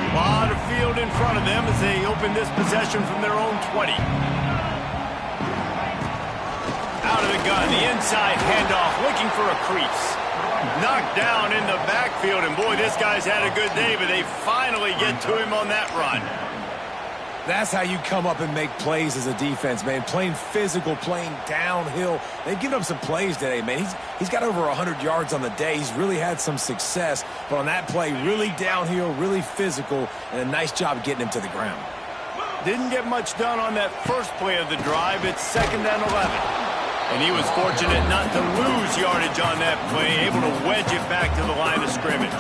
A lot of field in front of them as they open this possession from their own 20. Out of the gun, the inside handoff, looking for a crease. Knocked down in the backfield, and boy, this guy's had a good day, but they finally get to him on that run. That's how you come up and make plays as a defense, man. Playing physical, playing downhill. They've given up some plays today, man. He's got over 100 yards on the day. He's really had some success, but on that play, really downhill, really physical, and a nice job getting him to the ground. Didn't get much done on that first play of the drive. It's 2nd and 11. And he was fortunate not to lose yardage on that play, able to wedge it back to the line of scrimmage.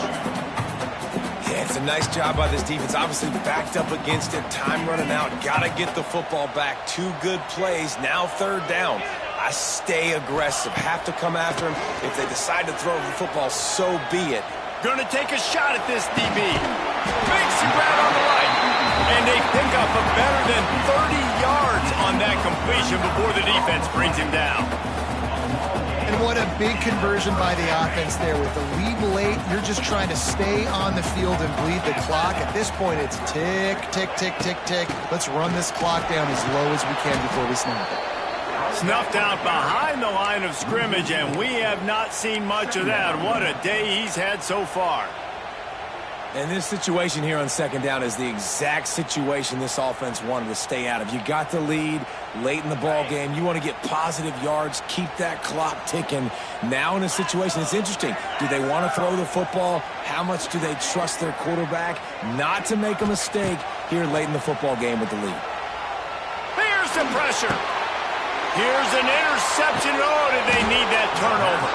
Yeah, it's a nice job by this defense. Obviously backed up against it, time running out. Got to get the football back. 2 good plays, now 3rd down. I stay aggressive, have to come after him. If they decide to throw the football, so be it. Going to take a shot at this DB. Makes the grab on the line. And they pick up a better than 30 yards on that completion before the defense brings him down. And what a big conversion by the offense there. With the lead late, you're just trying to stay on the field and bleed the clock. At this point, it's tick, tick, tick, tick, tick. Let's run this clock down as low as we can before we snap it. Snuffed out behind the line of scrimmage, and we have not seen much of that. What a day he's had so far. And this situation here on 2nd down is the exact situation this offense wanted to stay out of. You got the lead late in the ball game. You want to get positive yards, keep that clock ticking. Now in a situation, it's interesting. Do they want to throw the football? How much do they trust their quarterback not to make a mistake here late in the football game with the lead? Here's the pressure. Here's an interception. Oh, did they need that turnover?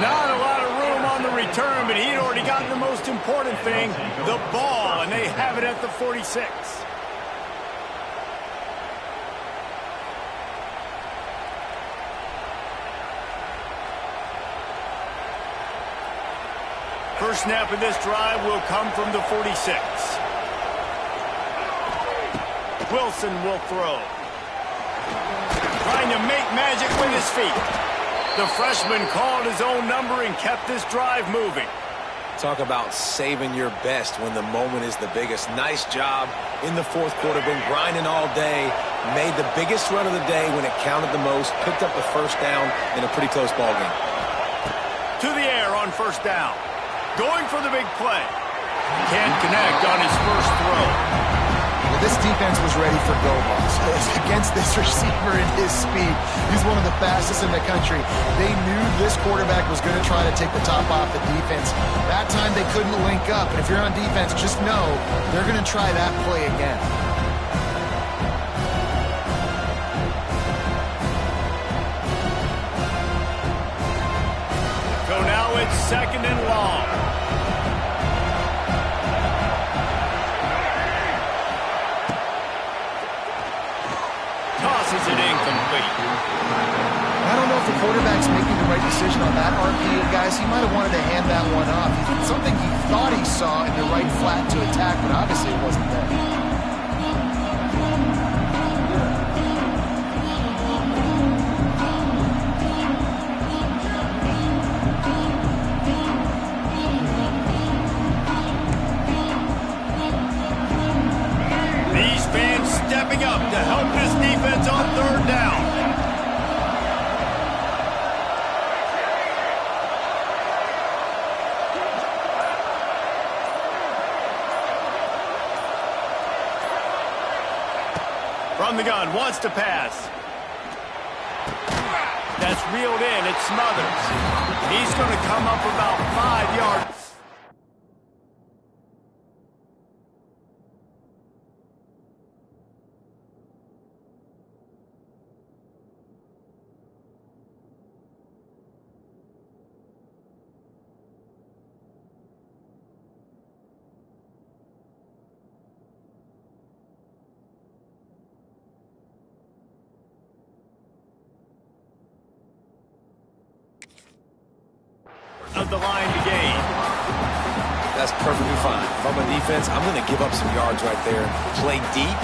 Not a lot of room on the return, but he'd already gotten the most important thing, the ball, and they have it at the 46. First snap of this drive will come from the 46. Wilson will throw. Trying to make magic with his feet. The freshman called his own number and kept this drive moving. Talk about saving your best when the moment is the biggest. Nice job in the 4th quarter. Been grinding all day. Made the biggest run of the day when it counted the most. Picked up the 1st down in a pretty close ball game. To the air on 1st down. Going for the big play. Can't connect on his first throw. Well, this defense was ready for go-balls. Against this receiver and his speed, he's one of the fastest in the country. They knew this quarterback was going to try to take the top off the defense. That time they couldn't link up, and if you're on defense, just know they're going to try that play again. So now it's 2nd and long. Tosses it incomplete. I don't know if the quarterback's making the right decision on that RPA, guys. He might have wanted to hand that one off. Something he thought he saw in the right flat to attack, but obviously it wasn't there. Stepping up to help this defense on 3rd down. From the gun, wants to pass. That's reeled in, it's Smothers. He's going to come up about 5 yards. of the line to gain. That's perfectly fine. If I'm a defense, I'm going to give up some yards right there. Play deep,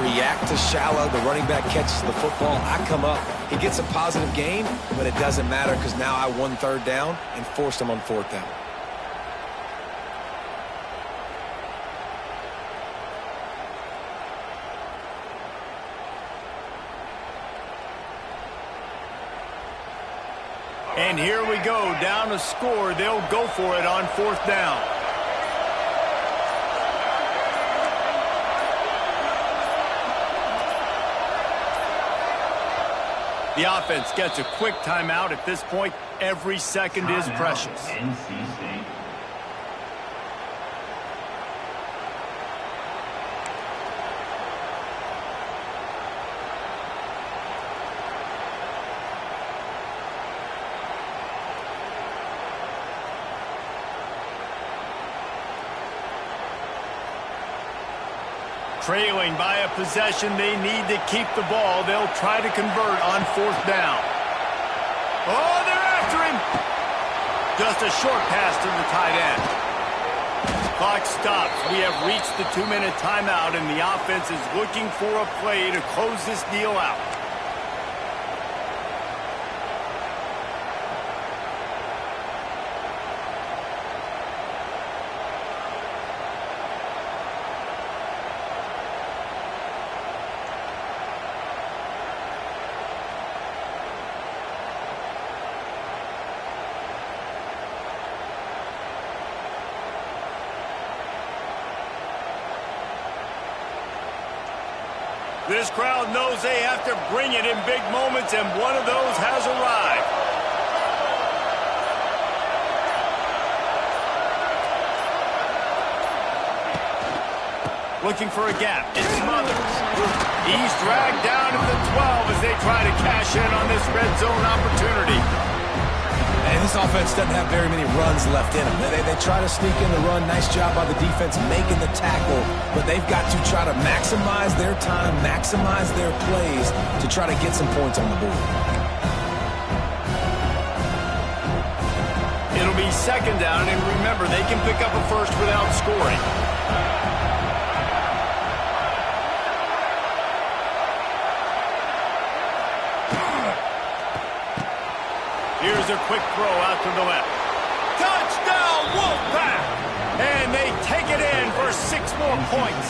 react to shallow. The running back catches the football. I come up. He gets a positive gain, but it doesn't matter because now I won third down and forced him on fourth down. And here we go, down a score. They'll go for it on fourth down. The offense gets a quick timeout. At this point, every second is precious. Trailing by a possession, they need to keep the ball. They'll try to convert on fourth down. Oh, they're after him. Just a short pass to the tight end. Clock stops. We have reached the 2-minute timeout, and the offense is looking for a play to close this deal out. This crowd knows they have to bring it in big moments, and one of those has arrived. Looking for a gap. It's Smothers. He's dragged down to the 12 as they try to cash in on this red zone opportunity. And this offense doesn't have very many runs left in them. They try to sneak in the run. Nice job by the defense making the tackle. But they've got to try to maximize their time, maximize their plays to try to get some points on the board. It'll be second down, and remember, they can pick up a first without scoring. Here's a quick throw out to the left. Touchdown, Wolfpack! And they take it in for 6 more points.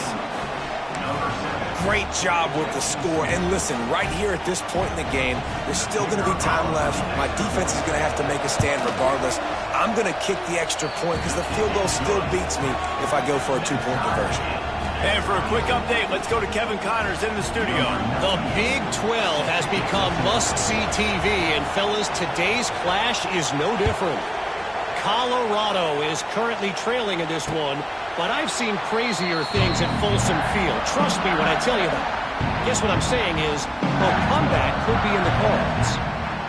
Great job with the score. And listen, right here at this point in the game, there's still going to be time left. My defense is going to have to make a stand regardless. I'm going to kick the extra point because the field goal still beats me if I go for a 2-point conversion. And for a quick update, let's go to Kevin Connors in the studio. The Big 12 has become must-see TV, and fellas, today's clash is no different. Colorado is currently trailing in this one, but I've seen crazier things at Folsom Field. Trust me when I tell you that. Guess what I'm saying is, a comeback could be in the cards.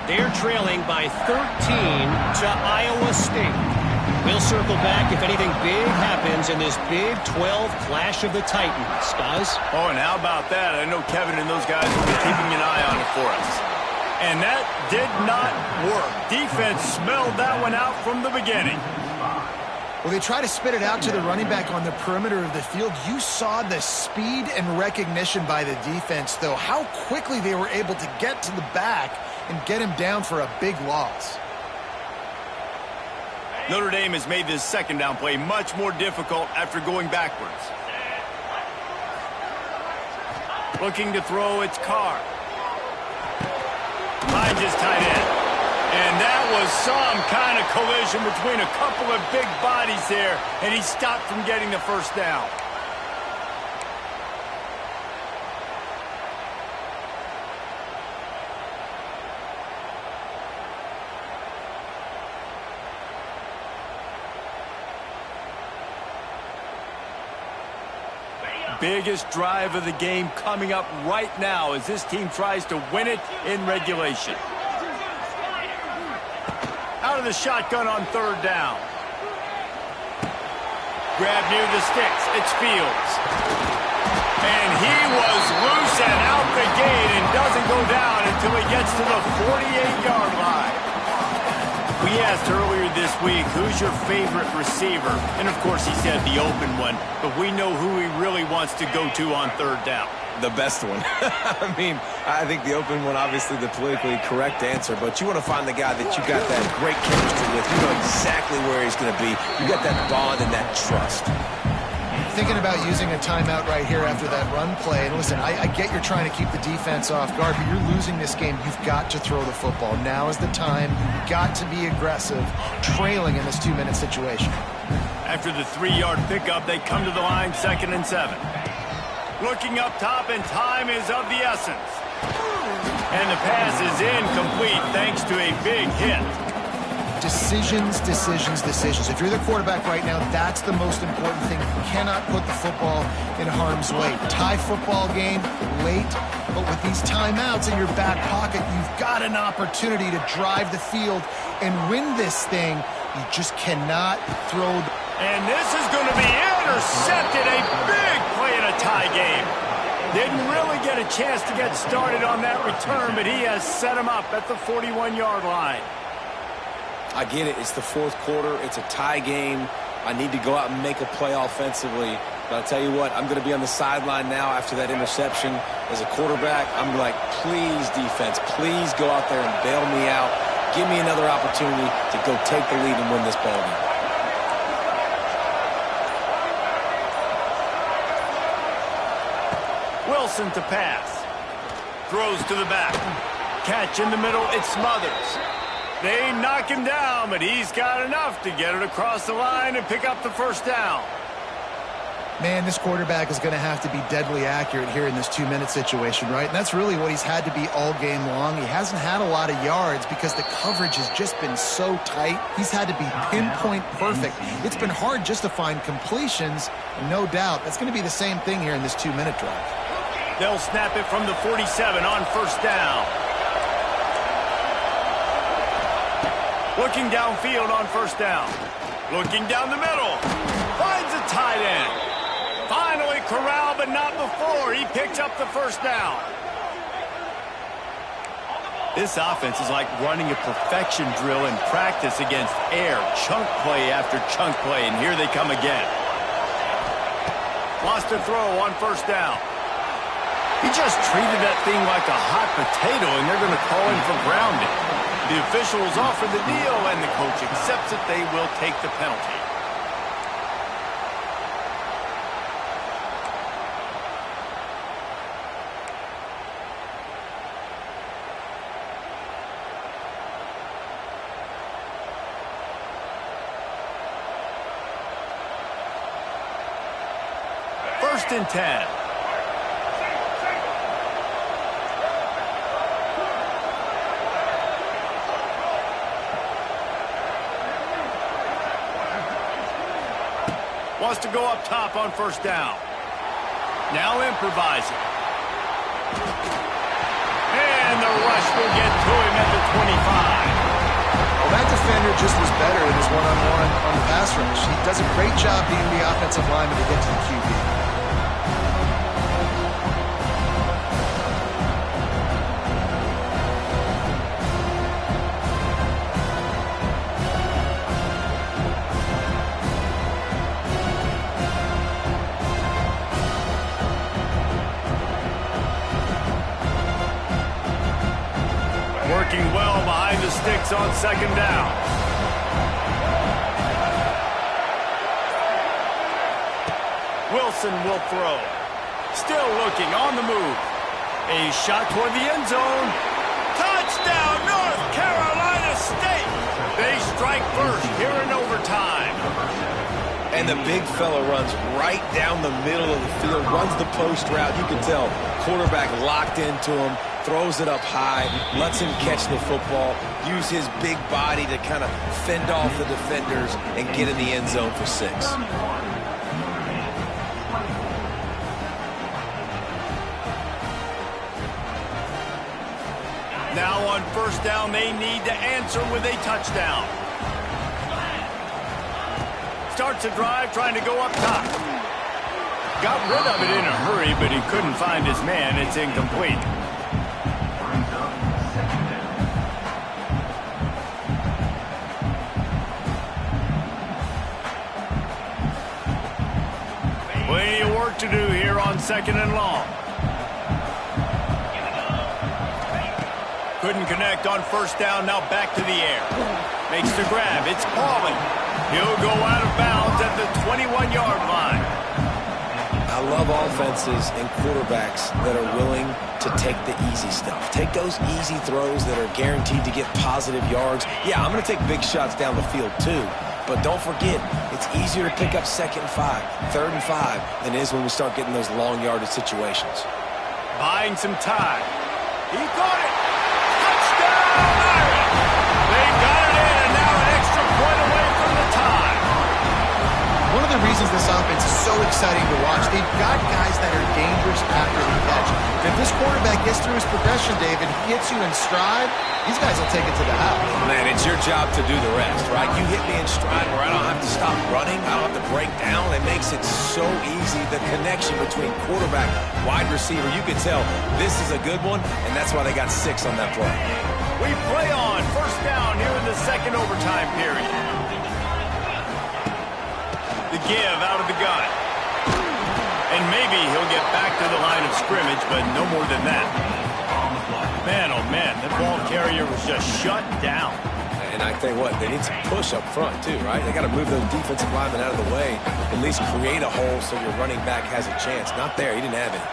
They're trailing by 13 to Iowa State. We'll circle back if anything big happens in this Big 12 clash of the Titans. Guys? Oh, and how about that? I know Kevin and those guys will be keeping an eye on it for us. And that did not work. Defense smelled that one out from the beginning. Well, they try to spit it out to the running back on the perimeter of the field. You saw the speed and recognition by the defense, though, how quickly they were able to get to the back and get him down for a big loss. Notre Dame has made this second down play much more difficult after going backwards. Looking to throw, it's Carr. Finds his tight end. And that was some kind of collision between a couple of big bodies there, and he stopped from getting the first down. Biggest drive of the game coming up right now as this team tries to win it in regulation. Out of the shotgun on third down. Grab near the sticks. It's Fields. And he was loose and out the gate and doesn't go down until he gets to the 48-yard line. We We asked earlier this week, who's your favorite receiver? And, of course, he said the open one, but we know who he really wants to go to on third down. The best one. I mean, I think the open one, obviously the politically correct answer, but you want to find the guy that you got that great chemistry with. You know exactly where he's going to be. You got that bond and that trust. Thinking about using a timeout right here after that run play. And listen, I get you're trying to keep the defense off guard, but you're losing this game. You've got to throw the football. Now is the time. You've got to be aggressive, trailing in this 2-minute situation. After the 3-yard pickup, they come to the line, 2nd and 7. Looking up top, and time is of the essence. And the pass is incomplete thanks to a big hit. Decisions, decisions, decisions. If you're the quarterback right now, that's the most important thing. You cannot put the football in harm's way. Tie football game late, but with these timeouts in your back pocket, you've got an opportunity to drive the field and win this thing. You just cannot throw. And this is going to be intercepted. A big play in a tie game. Didn't really get a chance to get started on that return, but he has set him up at the 41-yard line. I get it. It's the fourth quarter. It's a tie game. I need to go out and make a play offensively. But I'll tell you what, I'm going to be on the sideline now after that interception. As a quarterback, I'm like, please, defense, please go out there and bail me out. Give me another opportunity to go take the lead and win this ball game. Wilson to pass. Throws to the back. Catch in the middle. It Smothers. They knock him down, but he's got enough to get it across the line and pick up the first down. Man, this quarterback is going to have to be deadly accurate here in this 2-minute situation, right? And that's really what he's had to be all game long. He hasn't had a lot of yards because the coverage has just been so tight. He's had to be pinpoint perfect. It's been hard just to find completions, no doubt. That's going to be the same thing here in this 2-minute drive. They'll snap it from the 47 on first down. Looking downfield on first down. Looking down the middle. Finds a tight end. Finally corralled, but not before. He picks up the first down. This offense is like running a perfection drill in practice against air. Chunk play after chunk play, and here they come again. Lost a throw on first down. He just treated that thing like a hot potato, and they're going to call him for grounding. The officials offer the deal, and the coach accepts it. They will take the penalty. First and 10. Wants to go up top on first down. Now improvising. And the rush will get to him at the 25. Well, that defender just was better in his one-on-one on the pass rush. He does a great job being the offensive lineman to get to the QB. Working well behind the sticks on second down. Wilson will throw. Still looking on the move. A shot toward the end zone. Touchdown, North Carolina State. They strike first here in overtime. And the big fella runs right down the middle of the field, runs the post route. You can tell quarterback locked into him. Throws it up high, lets him catch the football, use his big body to kind of fend off the defenders and get in the end zone for 6. Now on first down, they need to answer with a touchdown. Starts a drive trying to go up top. Got rid of it in a hurry, but he couldn't find his man. It's incomplete. on 2nd and long. Couldn't connect on 1st down, now back to the air. Makes the grab, it's Pauly. He'll go out of bounds at the 21-yard line. I love offenses and quarterbacks that are willing to take the easy stuff. Take those easy throws that are guaranteed to get positive yards. Yeah, I'm going to take big shots down the field too. But don't forget, it's easier to pick up 2nd and 5, 3rd and 5 than it is when we start getting those long yardage situations. Buying some time. He caught it. Touchdown, Irish. They got it in, and now an extra point away from the tie. One of the reasons this offense is so exciting to watch, they've got guys that are dangerous after the catch. If this quarterback gets through his progression, David, he hits you in stride, these guys will take it to the house. Man, it's your job to do the rest, right? You hit me in stride where I don't have to stop running. I don't have to break down. It makes it so easy. The connection between quarterback, wide receiver, you can tell this is a good one, and that's why they got 6 on that play. We play on 1st down here in the 2nd overtime period. The give out of the gun. And maybe he'll get back to the line of scrimmage, but no more than that. Man, oh man, the ball carrier was just shut down. And I tell you what, they need some push up front too, right? They got to move those defensive linemen out of the way, at least create a hole so your running back has a chance. Not there, he didn't have it.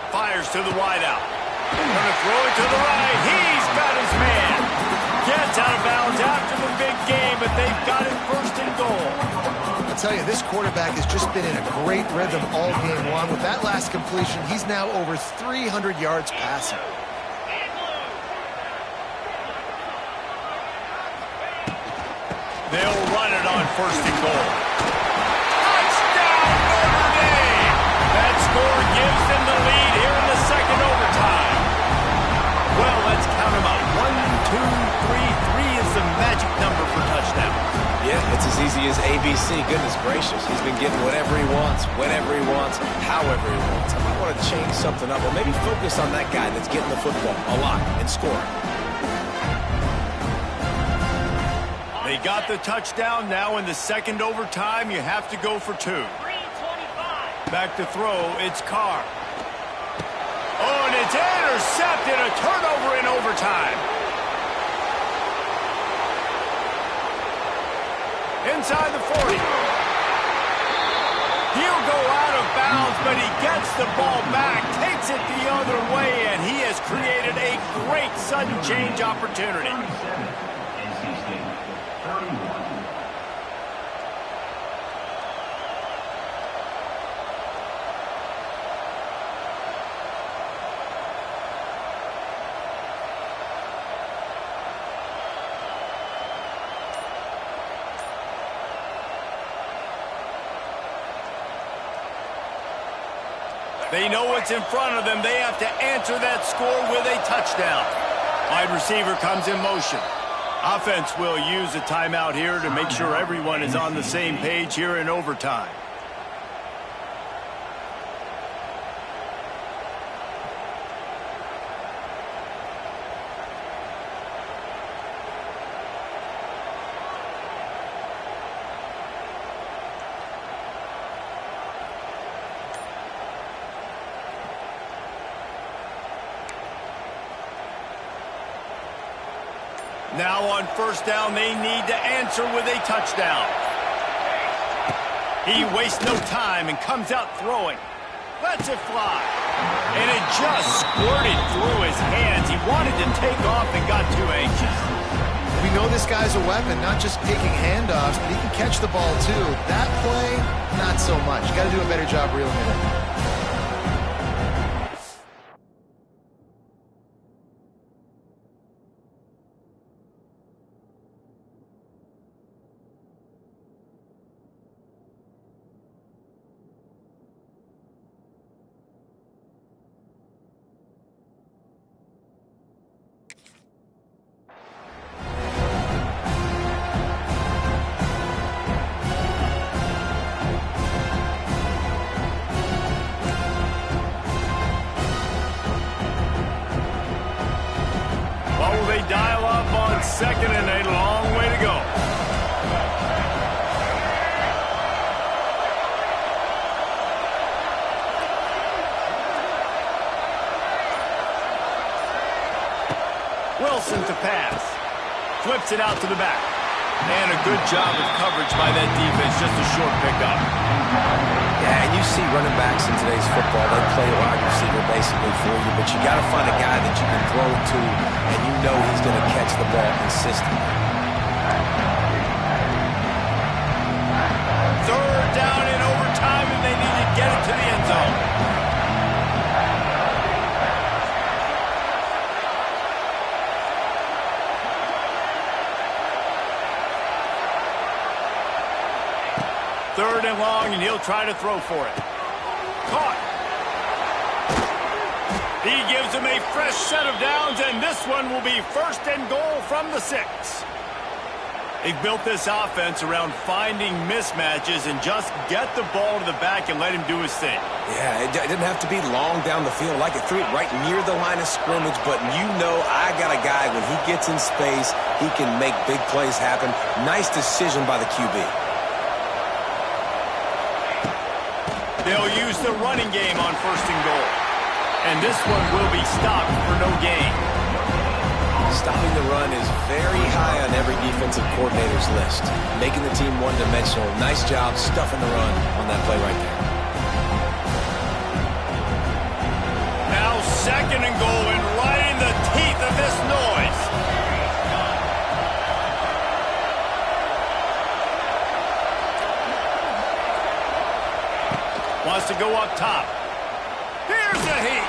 Fires to the wideout. Gonna throw it to the right. He's got his man. Gets out of bounds after the big game, but they've got it 1st and goal. I'll tell you, this quarterback has just been in a great rhythm all game long. With that last completion, he's now over 300 yards passing. They'll run it on 1st and goal. Touchdown, Notre Dame! That score gives them the lead here in the 2nd overtime. Well, let's count them out. 1, 2, 3. 3 is the magic number for touchdown. Yeah, it's as easy as ABC. Goodness gracious. He's been getting whatever he wants, whenever he wants, however he wants. I might want to change something up or maybe focus on that guy that's getting the football a lot and scoring. They got the touchdown. Now in the 2nd overtime, you have to go for 2. Back to throw, it's Carr. Oh, and it's intercepted. A turnover in overtime. Inside the 40. He'll go out of bounds, but he gets the ball back, takes it the other way, and he has created a great sudden change opportunity. They know what's in front of them. They have to answer that score with a touchdown. Wide receiver comes in motion. Offense will use a timeout here to make sure everyone is on the same page here in overtime. Now on 1st down, they need to answer with a touchdown. He wastes no time and comes out throwing. Lets it fly. And it just squirted through his hands. He wanted to take off and got too anxious. We know this guy's a weapon, not just taking handoffs, but he can catch the ball too. That play, not so much. Got to do a better job reeling it in. Dial up on 2nd and a long way to go. Wilson to pass. Flips it out to the back. And a good job of coverage by that defense. Just a short pickup. Yeah, and you see running backs in today's football, they play wide receiver basically for you, but you got to find a guy that you can throw it to, and you know he's going to catch the ball consistently. Third down in overtime, and they need to get it to the end zone. Third and long, and he'll try to throw for it. Caught. He gives him a fresh set of downs, and this one will be first and goal from the 6. They've built this offense around finding mismatches and just get the ball to the back and let him do his thing. Yeah, it didn't have to be long down the field. Like it threw it right near the line of scrimmage, but you know I got a guy, when he gets in space, he can make big plays happen. Nice decision by the QB. They'll use the running game on first and goal. And this one will be stopped for no gain. Stopping the run is very high on every defensive coordinator's list. Making the team one-dimensional. Nice job stuffing the run on that play right there. Now second and goal, and right in the teeth of this noise. Wants to go up top. Here's a heat.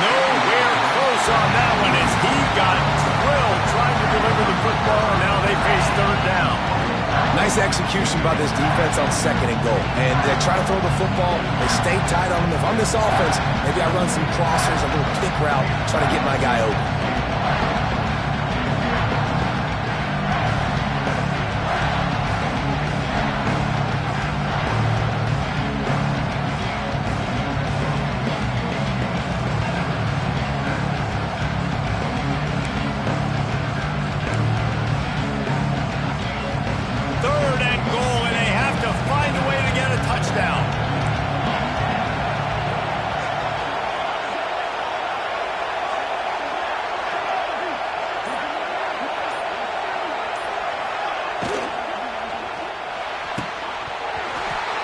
Nowhere close on that one as he got drilled trying to deliver the football, and now they face third down. Nice execution by this defense on second and goal. And they try to throw the football. They stay tight on them. If I'm this offense, maybe I run some crossers, a little kick route, try to get my guy open.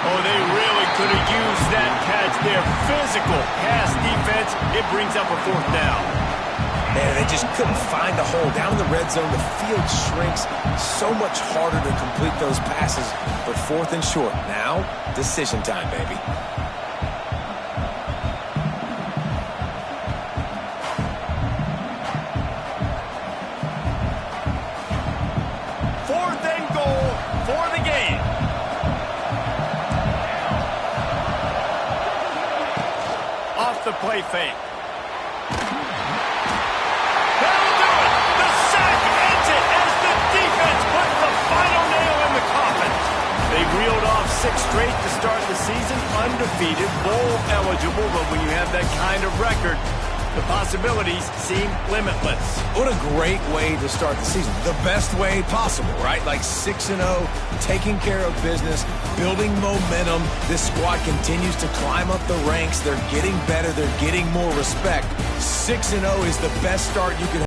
Oh, they really could have used that catch there. Physical pass defense. It brings up a fourth down. Man, they just couldn't find a hole. Down in the red zone, the field shrinks. So much harder to complete those passes. But fourth and short. Now, decision time, baby. Fourth and goal for the game. Off the play fake. That'll do it. The sack ends it as the defense puts the final nail in the coffin. They reeled off 6 straight to start the season, undefeated, bowl eligible, but when you have that kind of record, the possibilities seem limitless. What a great way to start the season. The best way possible, right? Like 6-0, taking care of business, building momentum. This squad continues to climb up the ranks. They're getting better. They're getting more respect. 6-0 is the best start you can have.